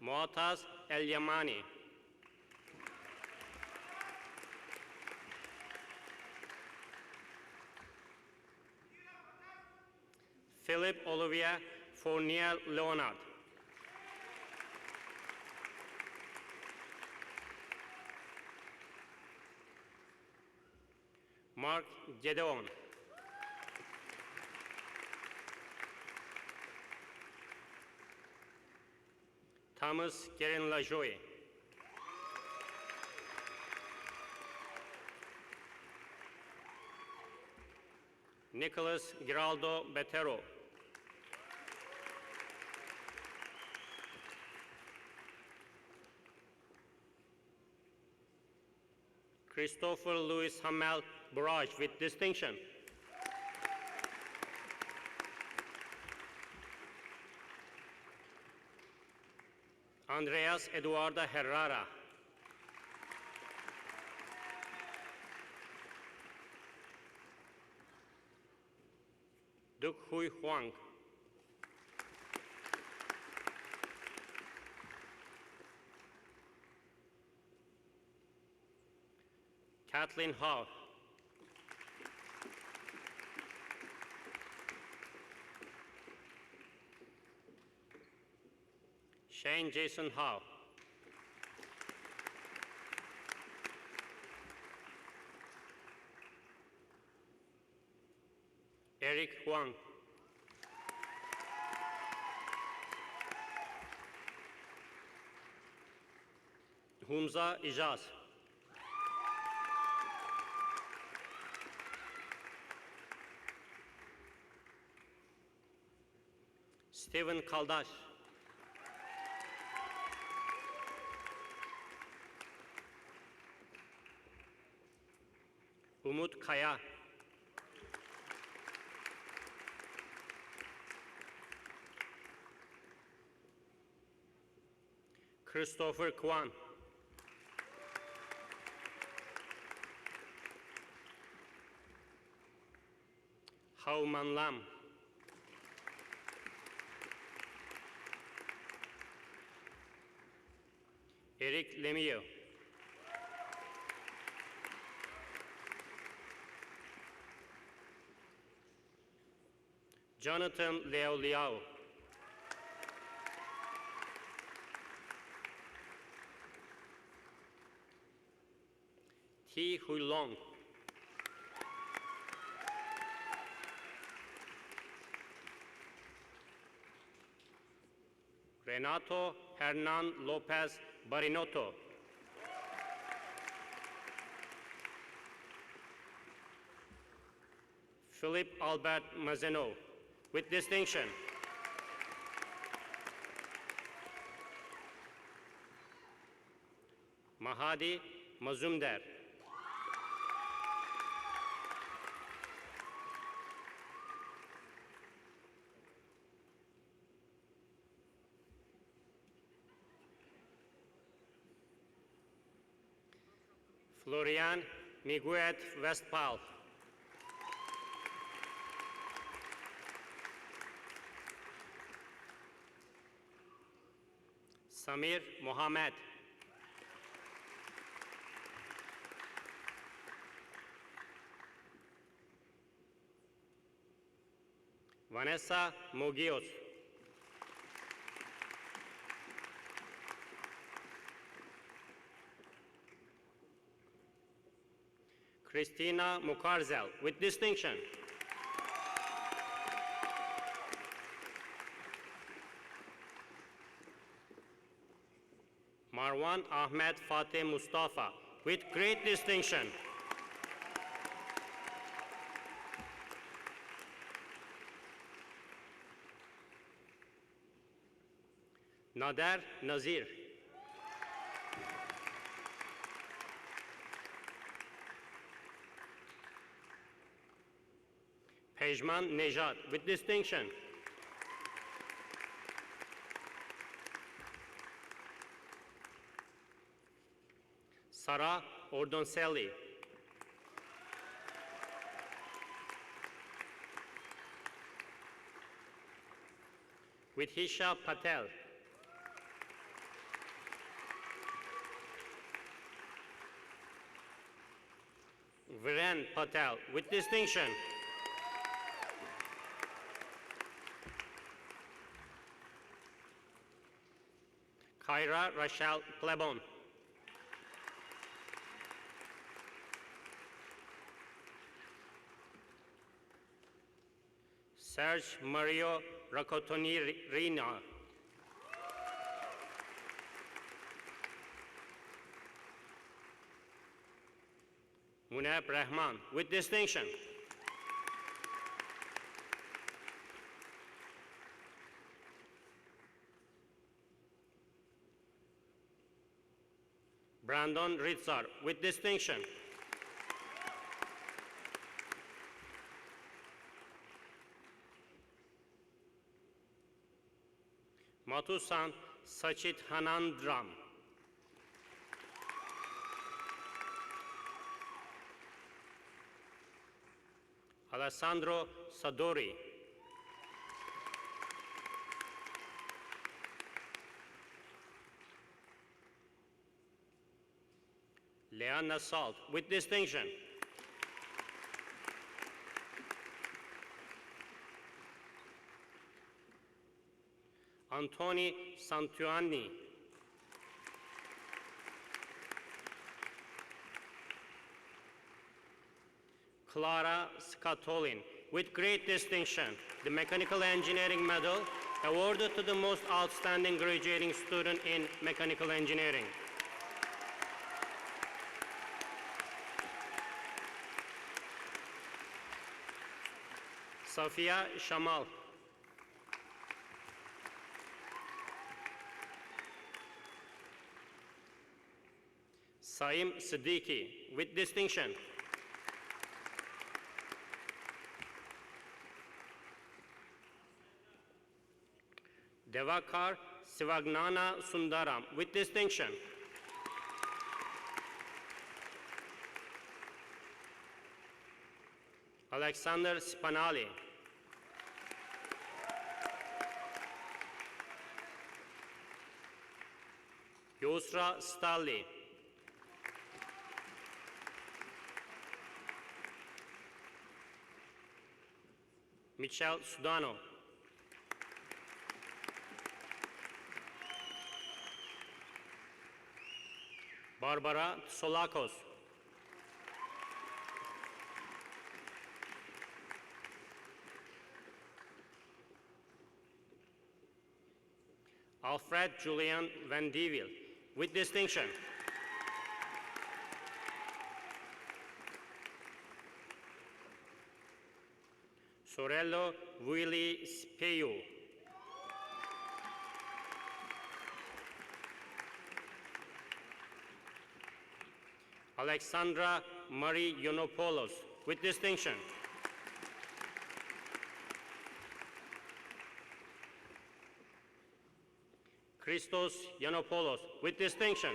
Muataz El Yamani. Philip Olivia Fournier Leonard. Mark Gedeon. Thomas Guerin Lajoie. Nicholas Giraldo Betero. Christopher Louis Hamel Barrage, with distinction. Andreas Eduardo Herrera. Duk Hui Huang. Kathleen Howe. Shane Jason Howe. Eric Huang. Humza Ijaz. Stephen Kaldash. Umut Kaya. Christopher Kwan. Hao Man Lam. Eric Lemieux. Jonathan Leo Liao. Thi Hui Long. Renato Hernan Lopez Barinotto. Philip Albert Mazeno, with distinction. Mahadi Mazumder. Florian Miguet Westphal. Samir Mohammed. Vanessa Mogios. Christina Mukarzel, with distinction. Marwan Ahmed Fateh Mustafa, with great distinction. Nader Nazir. Pejman Nejat, with distinction. Sara Ordoncelli. With Hisha Patel. Viren Patel, with distinction. Kyra Rachel Plebon. Serge Mario Racotoni Rina. Munab Rahman, with distinction. Brandon Ritzar, with distinction. Matusan Sachit Hanandram. Alessandro Sadori. Leanna Salt, with distinction. Antoni Santuani. Clara Scatolin, with great distinction, the Mechanical Engineering Medal awarded to the most outstanding graduating student in mechanical engineering. Safia Shamal. Saim Siddiqui, with distinction. Devakar Sivagnana Sundaram, with distinction. Alexander Spanali. Yusra Stalli. Michelle Sudano. Barbara Solakos. Alfred Julian Van Deville, with distinction. Sorello Willy Speyu. Alexandra Marie Yonopoulos, with distinction. Christos Yanopoulos, with distinction.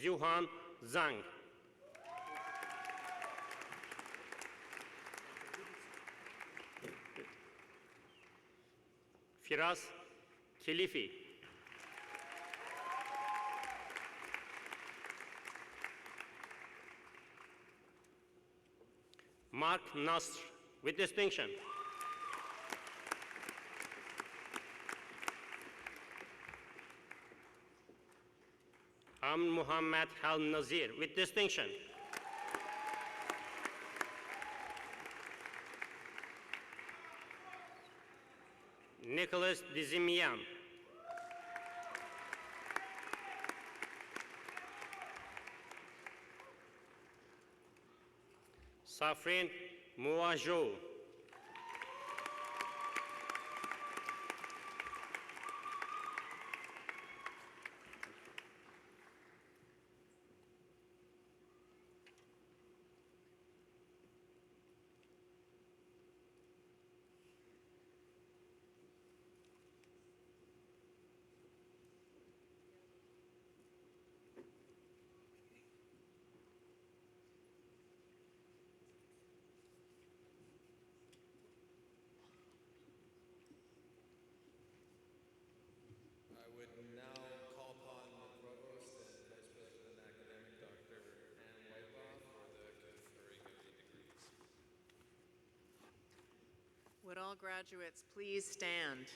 Zuhan Zhang. Firas Kilifi. Mark Nasr, with distinction. Muhammad Al Nazir, with distinction. Nicholas Dizimian. Safrin Mouajou. I would now call upon the Provost and Vice President Academic, Dr. Ann Whitebaugh, for the conferring of the degrees. Would all graduates please stand?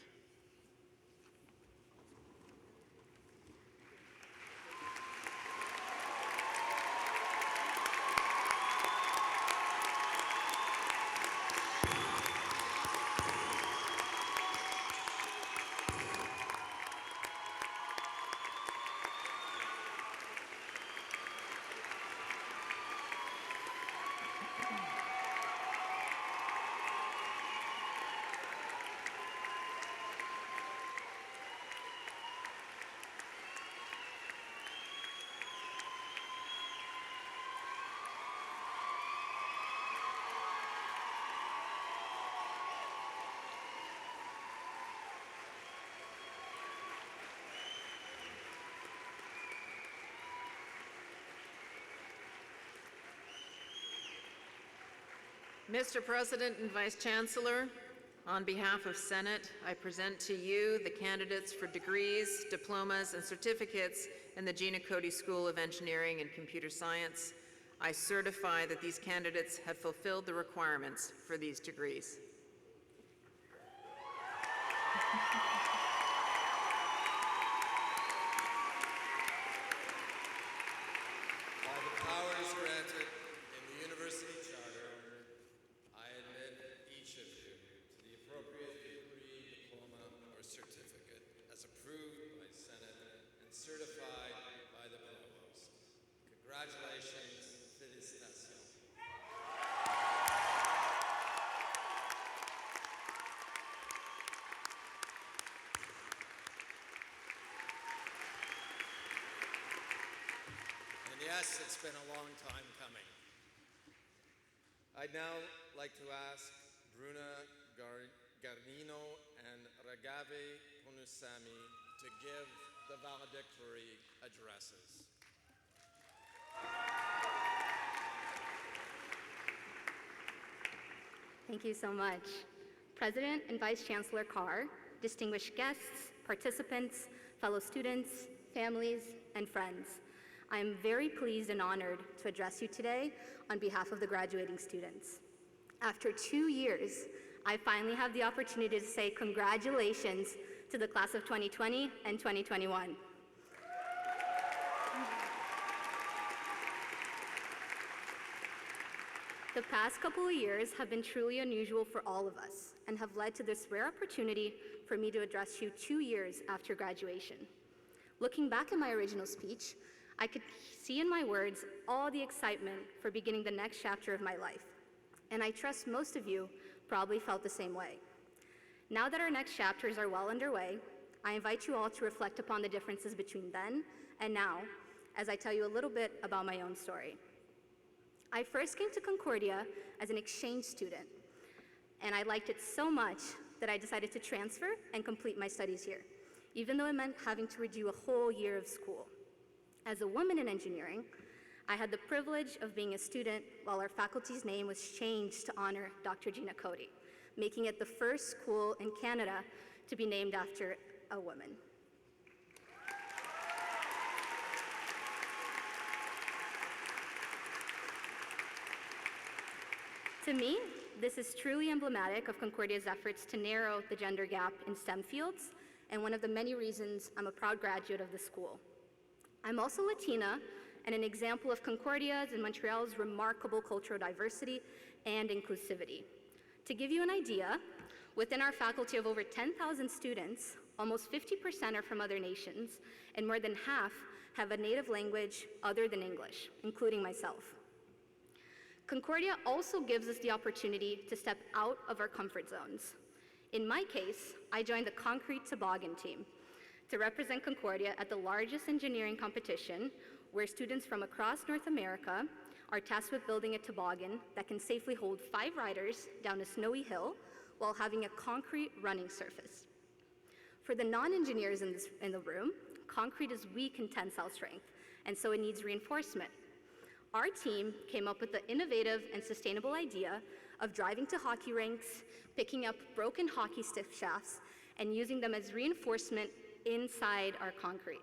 Mr. President and Vice Chancellor, On behalf of Senate, I present to you the candidates for degrees, diplomas, and certificates in the Gina Cody School of Engineering and Computer Science. I certify that these candidates have fulfilled the requirements for these degrees. By the powers granted in the University Charter, I admit each of you to the appropriate degree, diploma, or certificate as approved by Senate and certified by the Provost. Congratulations, félicitations. And yes, it's been a long time coming. I'd now like to ask Bruna Garnino and Ragave Ponusami to give the valedictory addresses. Thank you so much. President and Vice Chancellor Carr, distinguished guests, participants, fellow students, families, and friends, I am very pleased and honored to address you today on behalf of the graduating students. After 2 years, I finally have the opportunity to say congratulations to the class of 2020 and 2021. The past couple of years have been truly unusual for all of us and have led to this rare opportunity for me to address you 2 years after graduation. Looking back at my original speech, I could see in my words all the excitement for beginning the next chapter of my life, and I trust most of you probably felt the same way. Now that our next chapters are well underway, I invite you all to reflect upon the differences between then and now as I tell you a little bit about my own story. I first came to Concordia as an exchange student, and I liked it so much that I decided to transfer and complete my studies here, even though it meant having to redo a whole year of school. As a woman in engineering, I had the privilege of being a student while our faculty's name was changed to honor Dr. Gina Cody, making it the first school in Canada to be named after a woman. To me, this is truly emblematic of Concordia's efforts to narrow the gender gap in STEM fields, and one of the many reasons I'm a proud graduate of the school. I'm also Latina, and an example of Concordia's and Montreal's remarkable cultural diversity and inclusivity. To give you an idea, within our faculty of over 10,000 students, almost 50% are from other nations, and more than half have a native language other than English, including myself. Concordia also gives us the opportunity to step out of our comfort zones. In my case, I joined the Concrete Toboggan team to represent Concordia at the largest engineering competition, where students from across North America are tasked with building a toboggan that can safely hold 5 riders down a snowy hill while having a concrete running surface. For the non-engineers in the room, concrete is weak in tensile strength, and so it needs reinforcement. Our team came up with the innovative and sustainable idea of driving to hockey rinks, picking up broken hockey stick shafts, and using them as reinforcement inside our concrete.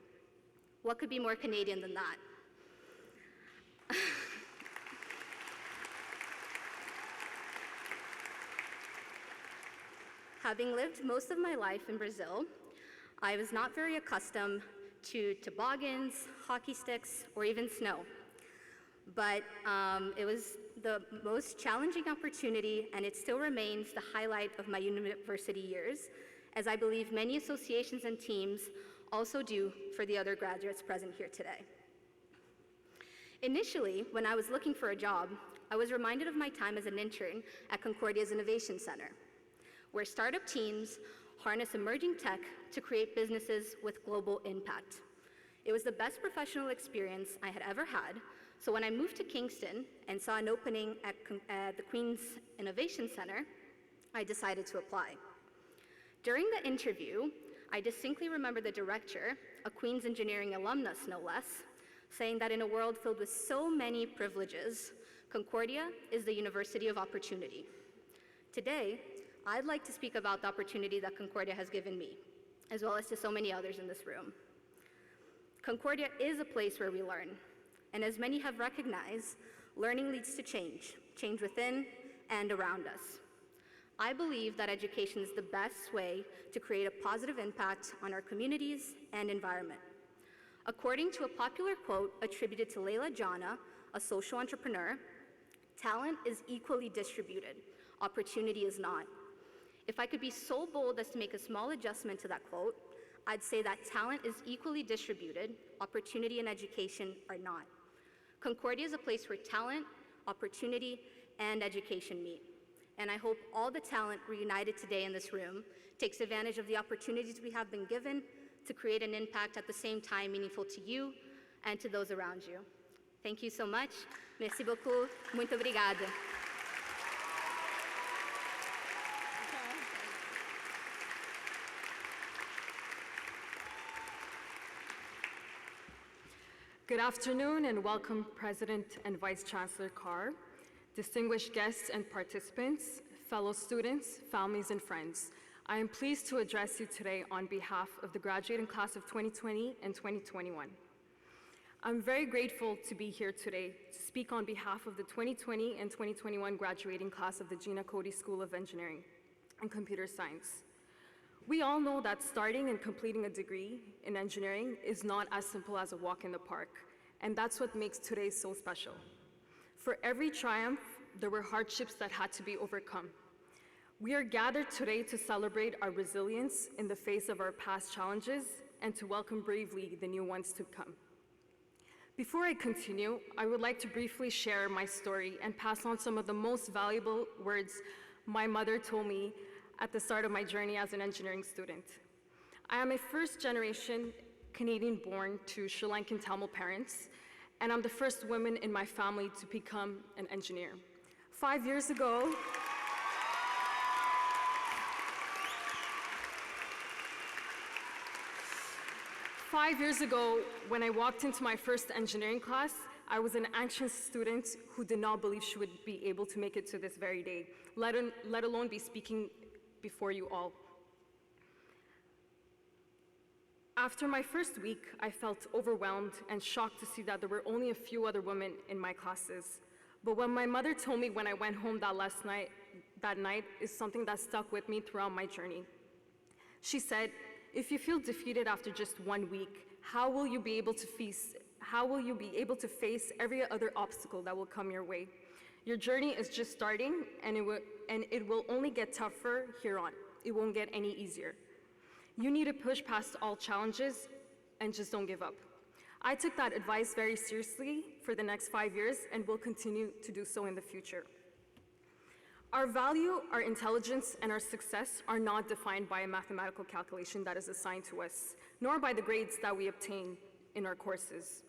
What could be more Canadian than that? Having lived most of my life in Brazil, I was not very accustomed to toboggans, hockey sticks, or even snow. But it was the most challenging opportunity, and it still remains the highlight of my university years, as I believe many associations and teams also do for the other graduates present here today. Initially, when I was looking for a job, I was reminded of my time as an intern at Concordia's Innovation Center, where startup teams harness emerging tech to create businesses with global impact. It was the best professional experience I had ever had, so when I moved to Kingston and saw an opening at the Queen's Innovation Center, I decided to apply. During the interview, I distinctly remember the director, a Queen's engineering alumnus no less, saying that in a world filled with so many privileges, Concordia is the University of Opportunity. Today, I'd like to speak about the opportunity that Concordia has given me, as well as to so many others in this room. Concordia is a place where we learn, and as many have recognized, learning leads to change within and around us. I believe that education is the best way to create a positive impact on our communities and environment. According to a popular quote attributed to Leila Jana, a social entrepreneur, talent is equally distributed, opportunity is not. If I could be so bold as to make a small adjustment to that quote, I'd say that talent is equally distributed, opportunity and education are not. Concordia is a place where talent, opportunity, and education meet. And I hope all the talent reunited today in this room takes advantage of the opportunities we have been given to create an impact at the same time meaningful to you and to those around you. Thank you so much. Merci beaucoup. Muito obrigada. Good afternoon and welcome President and Vice Chancellor Carr, distinguished guests and participants, fellow students, families, and friends. I am pleased to address you today on behalf of the graduating class of 2020 and 2021. I'm very grateful to be here today to speak on behalf of the 2020 and 2021 graduating class of the Gina Cody School of Engineering and Computer Science. We all know that starting and completing a degree in engineering is not as simple as a walk in the park, and that's what makes today so special. For every triumph, there were hardships that had to be overcome. We are gathered today to celebrate our resilience in the face of our past challenges and to welcome bravely the new ones to come. Before I continue, I would like to briefly share my story and pass on some of the most valuable words my mother told me at the start of my journey as an engineering student. I am a first-generation Canadian-born to Sri Lankan Tamil parents, and I'm the first woman in my family to become an engineer. 5 years ago, when I walked into my first engineering class, I was an anxious student who did not believe she would be able to make it to this very day, let alone be speaking before you all. After my first week, I felt overwhelmed and shocked to see that there were only a few other women in my classes. But what my mother told me when I went home that night is something that stuck with me throughout my journey. She said, "If you feel defeated after just 1 week, how will you be able to face every other obstacle that will come your way? Your journey is just starting, and it will only get tougher here on. It won't get any easier. You need to push past all challenges and just don't give up." I took that advice very seriously for the next 5 years and will continue to do so in the future. Our value, our intelligence, and our success are not defined by a mathematical calculation that is assigned to us, nor by the grades that we obtain in our courses.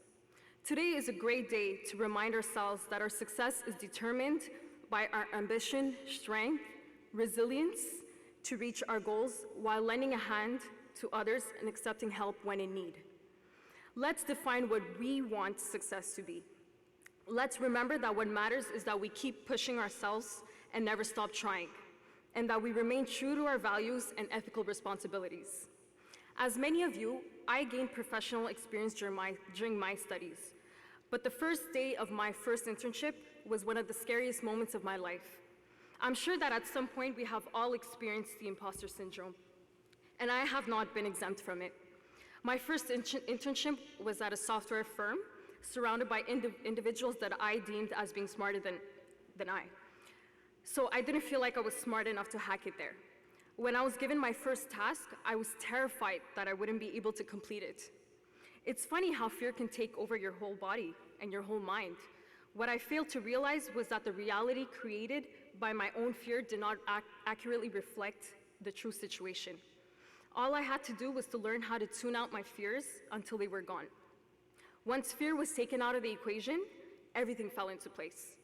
Today is a great day to remind ourselves that our success is determined by our ambition, strength, resilience to reach our goals while lending a hand to others and accepting help when in need. Let's define what we want success to be. Let's remember that what matters is that we keep pushing ourselves and never stop trying, and that we remain true to our values and ethical responsibilities. As many of you, I gained professional experience during my studies, but the first day of my first internship was one of the scariest moments of my life. I'm sure that at some point we have all experienced the imposter syndrome, and I have not been exempt from it. My first internship was at a software firm, surrounded by individuals that I deemed as being smarter than I. So I didn't feel like I was smart enough to hack it there. When I was given my first task, I was terrified that I wouldn't be able to complete it. It's funny how fear can take over your whole body and your whole mind. What I failed to realize was that the reality created by my own fear did not accurately reflect the true situation. All I had to do was to learn how to tune out my fears until they were gone. Once fear was taken out of the equation, everything fell into place.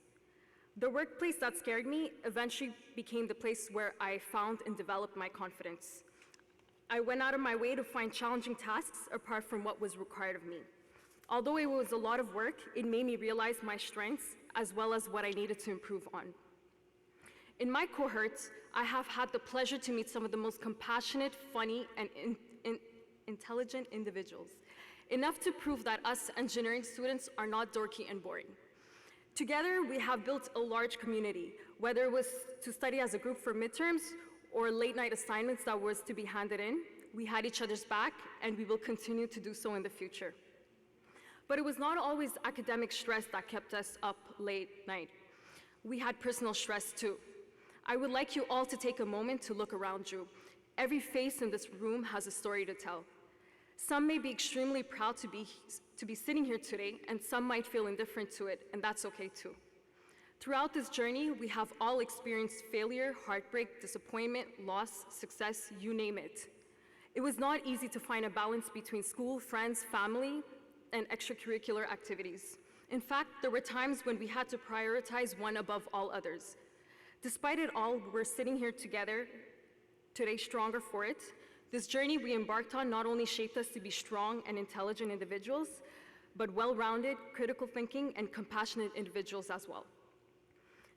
The workplace that scared me eventually became the place where I found and developed my confidence. I went out of my way to find challenging tasks apart from what was required of me. Although it was a lot of work, it made me realize my strengths as well as what I needed to improve on. In my cohort, I have had the pleasure to meet some of the most compassionate, funny, and intelligent individuals, enough to prove that us engineering students are not dorky and boring. Together, we have built a large community, whether it was to study as a group for midterms or late-night assignments that was to be handed in. We had each other's back, and we will continue to do so in the future. But it was not always academic stress that kept us up late night. We had personal stress too. I would like you all to take a moment to look around you. Every face in this room has a story to tell. Some may be extremely proud to be sitting here today, and some might feel indifferent to it, and that's okay too. Throughout this journey, we have all experienced failure, heartbreak, disappointment, loss, success, you name it. It was not easy to find a balance between school, friends, family, and extracurricular activities. In fact, there were times when we had to prioritize one above all others. Despite it all, we're sitting here together today, stronger for it. This journey we embarked on not only shaped us to be strong and intelligent individuals, but well-rounded, critical thinking, and compassionate individuals as well.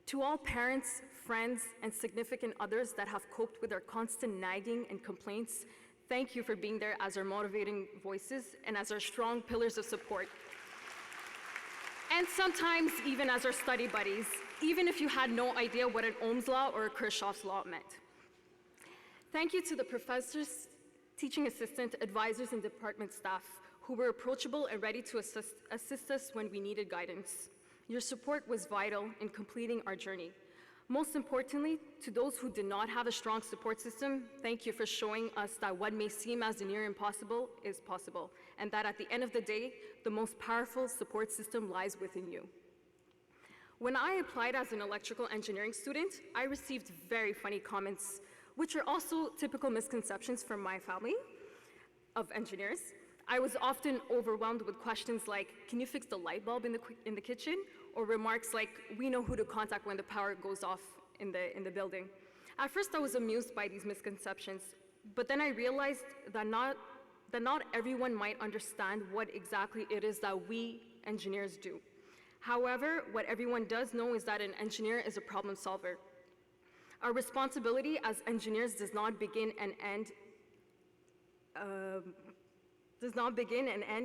To all parents, friends, and significant others that have coped with our constant nagging and complaints, thank you for being there as our motivating voices and as our strong pillars of support. And sometimes even as our study buddies, even if you had no idea what an Ohm's law or a Kirchhoff's law meant. Thank you to the professors, teaching assistant, advisors, and department staff who were approachable and ready to assist us when we needed guidance. Your support was vital in completing our journey. Most importantly, to those who did not have a strong support system, thank you for showing us that what may seem as near impossible is possible, and that at the end of the day, the most powerful support system lies within you. When I applied as an electrical engineering student, I received very funny comments, which are also typical misconceptions from my family of engineers. I was often overwhelmed with questions like, can you fix the light bulb in the kitchen? Or remarks like, we know who to contact when the power goes off in the building. At first I was amused by these misconceptions, but then I realized that not everyone might understand what exactly it is that we engineers do. However, what everyone does know is that an engineer is a problem solver. Our responsibility as engineers does not begin and end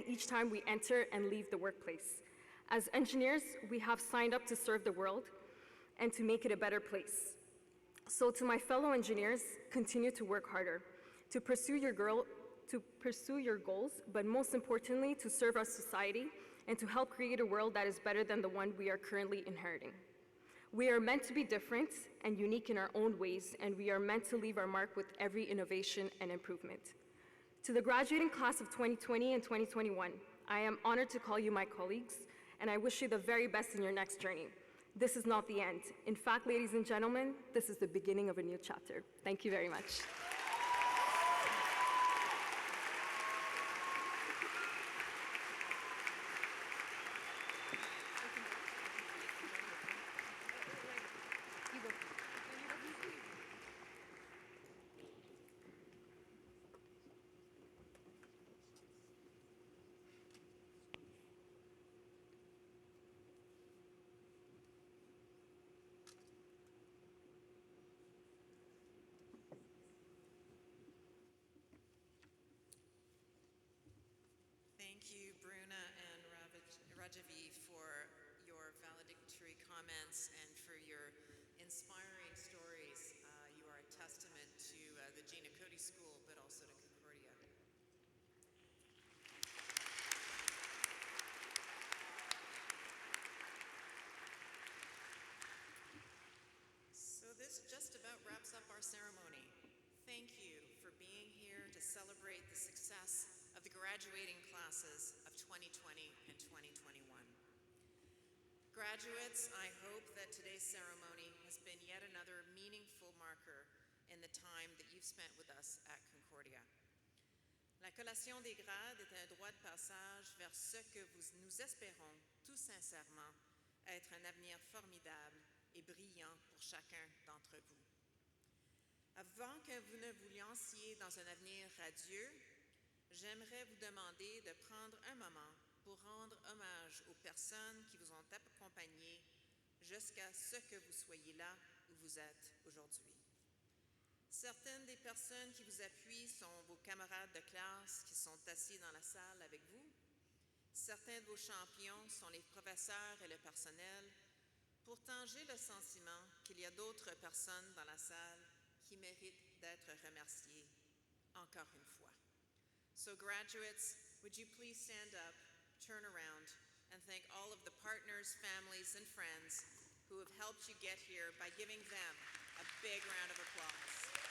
each time we enter and leave the workplace. As engineers, we have signed up to serve the world and to make it a better place. So to my fellow engineers, continue to work harder, to pursue your goals, but most importantly, to serve our society and to help create a world that is better than the one we are currently inheriting. We are meant to be different and unique in our own ways, and we are meant to leave our mark with every innovation and improvement. To the graduating class of 2020 and 2021, I am honored to call you my colleagues, and I wish you the very best in your next journey. This is not the end. In fact, ladies and gentlemen, this is the beginning of a new chapter. Thank you very much. Thank you, Bruna and Rajavi, for your valedictory comments and for your inspiring stories. You are a testament to the Gina Cody School, but also to Concordia. So this just about wraps up our ceremony. Thank you for being here to celebrate the success of the graduating classes of 2020 and 2021. Graduates, I hope that today's ceremony has been yet another meaningful marker in the time that you've spent with us at Concordia. La collation des grades est un droit de passage vers ce que nous espérons tout sincèrement être un avenir formidable et brillant pour chacun d'entre vous. Avant que vous ne vous lanciez dans un avenir radieux, j'aimerais vous demander de prendre un moment pour rendre hommage aux personnes qui vous ont accompagnés jusqu'à ce que vous soyez là où où vous êtes aujourd'hui. Certaines des personnes qui vous appuient sont vos camarades de classe qui sont assis dans la salle avec vous. Certains de vos champions sont les professeurs et le personnel. Pourtant, j'ai le sentiment qu'il y a d'autres personnes dans la salle qui méritent d'être remerciées encore une fois. So graduates, would you please stand up, turn around, and thank all of the partners, families, and friends who have helped you get here by giving them a big round of applause.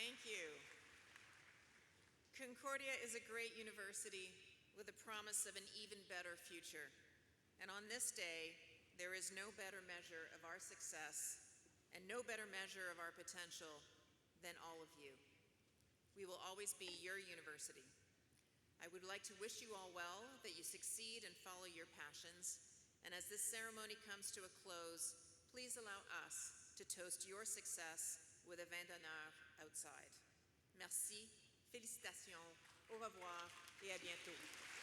Thank you. Concordia is a great university with a promise of an even better future. And on this day, there is no better measure of our success and no better measure of our potential than all of you. We will always be your university. I would like to wish you all well, that you succeed and follow your passions. And as this ceremony comes to a close, please allow us to toast your success with a vin d'honneur outside. Merci, félicitations, au revoir et à bientôt.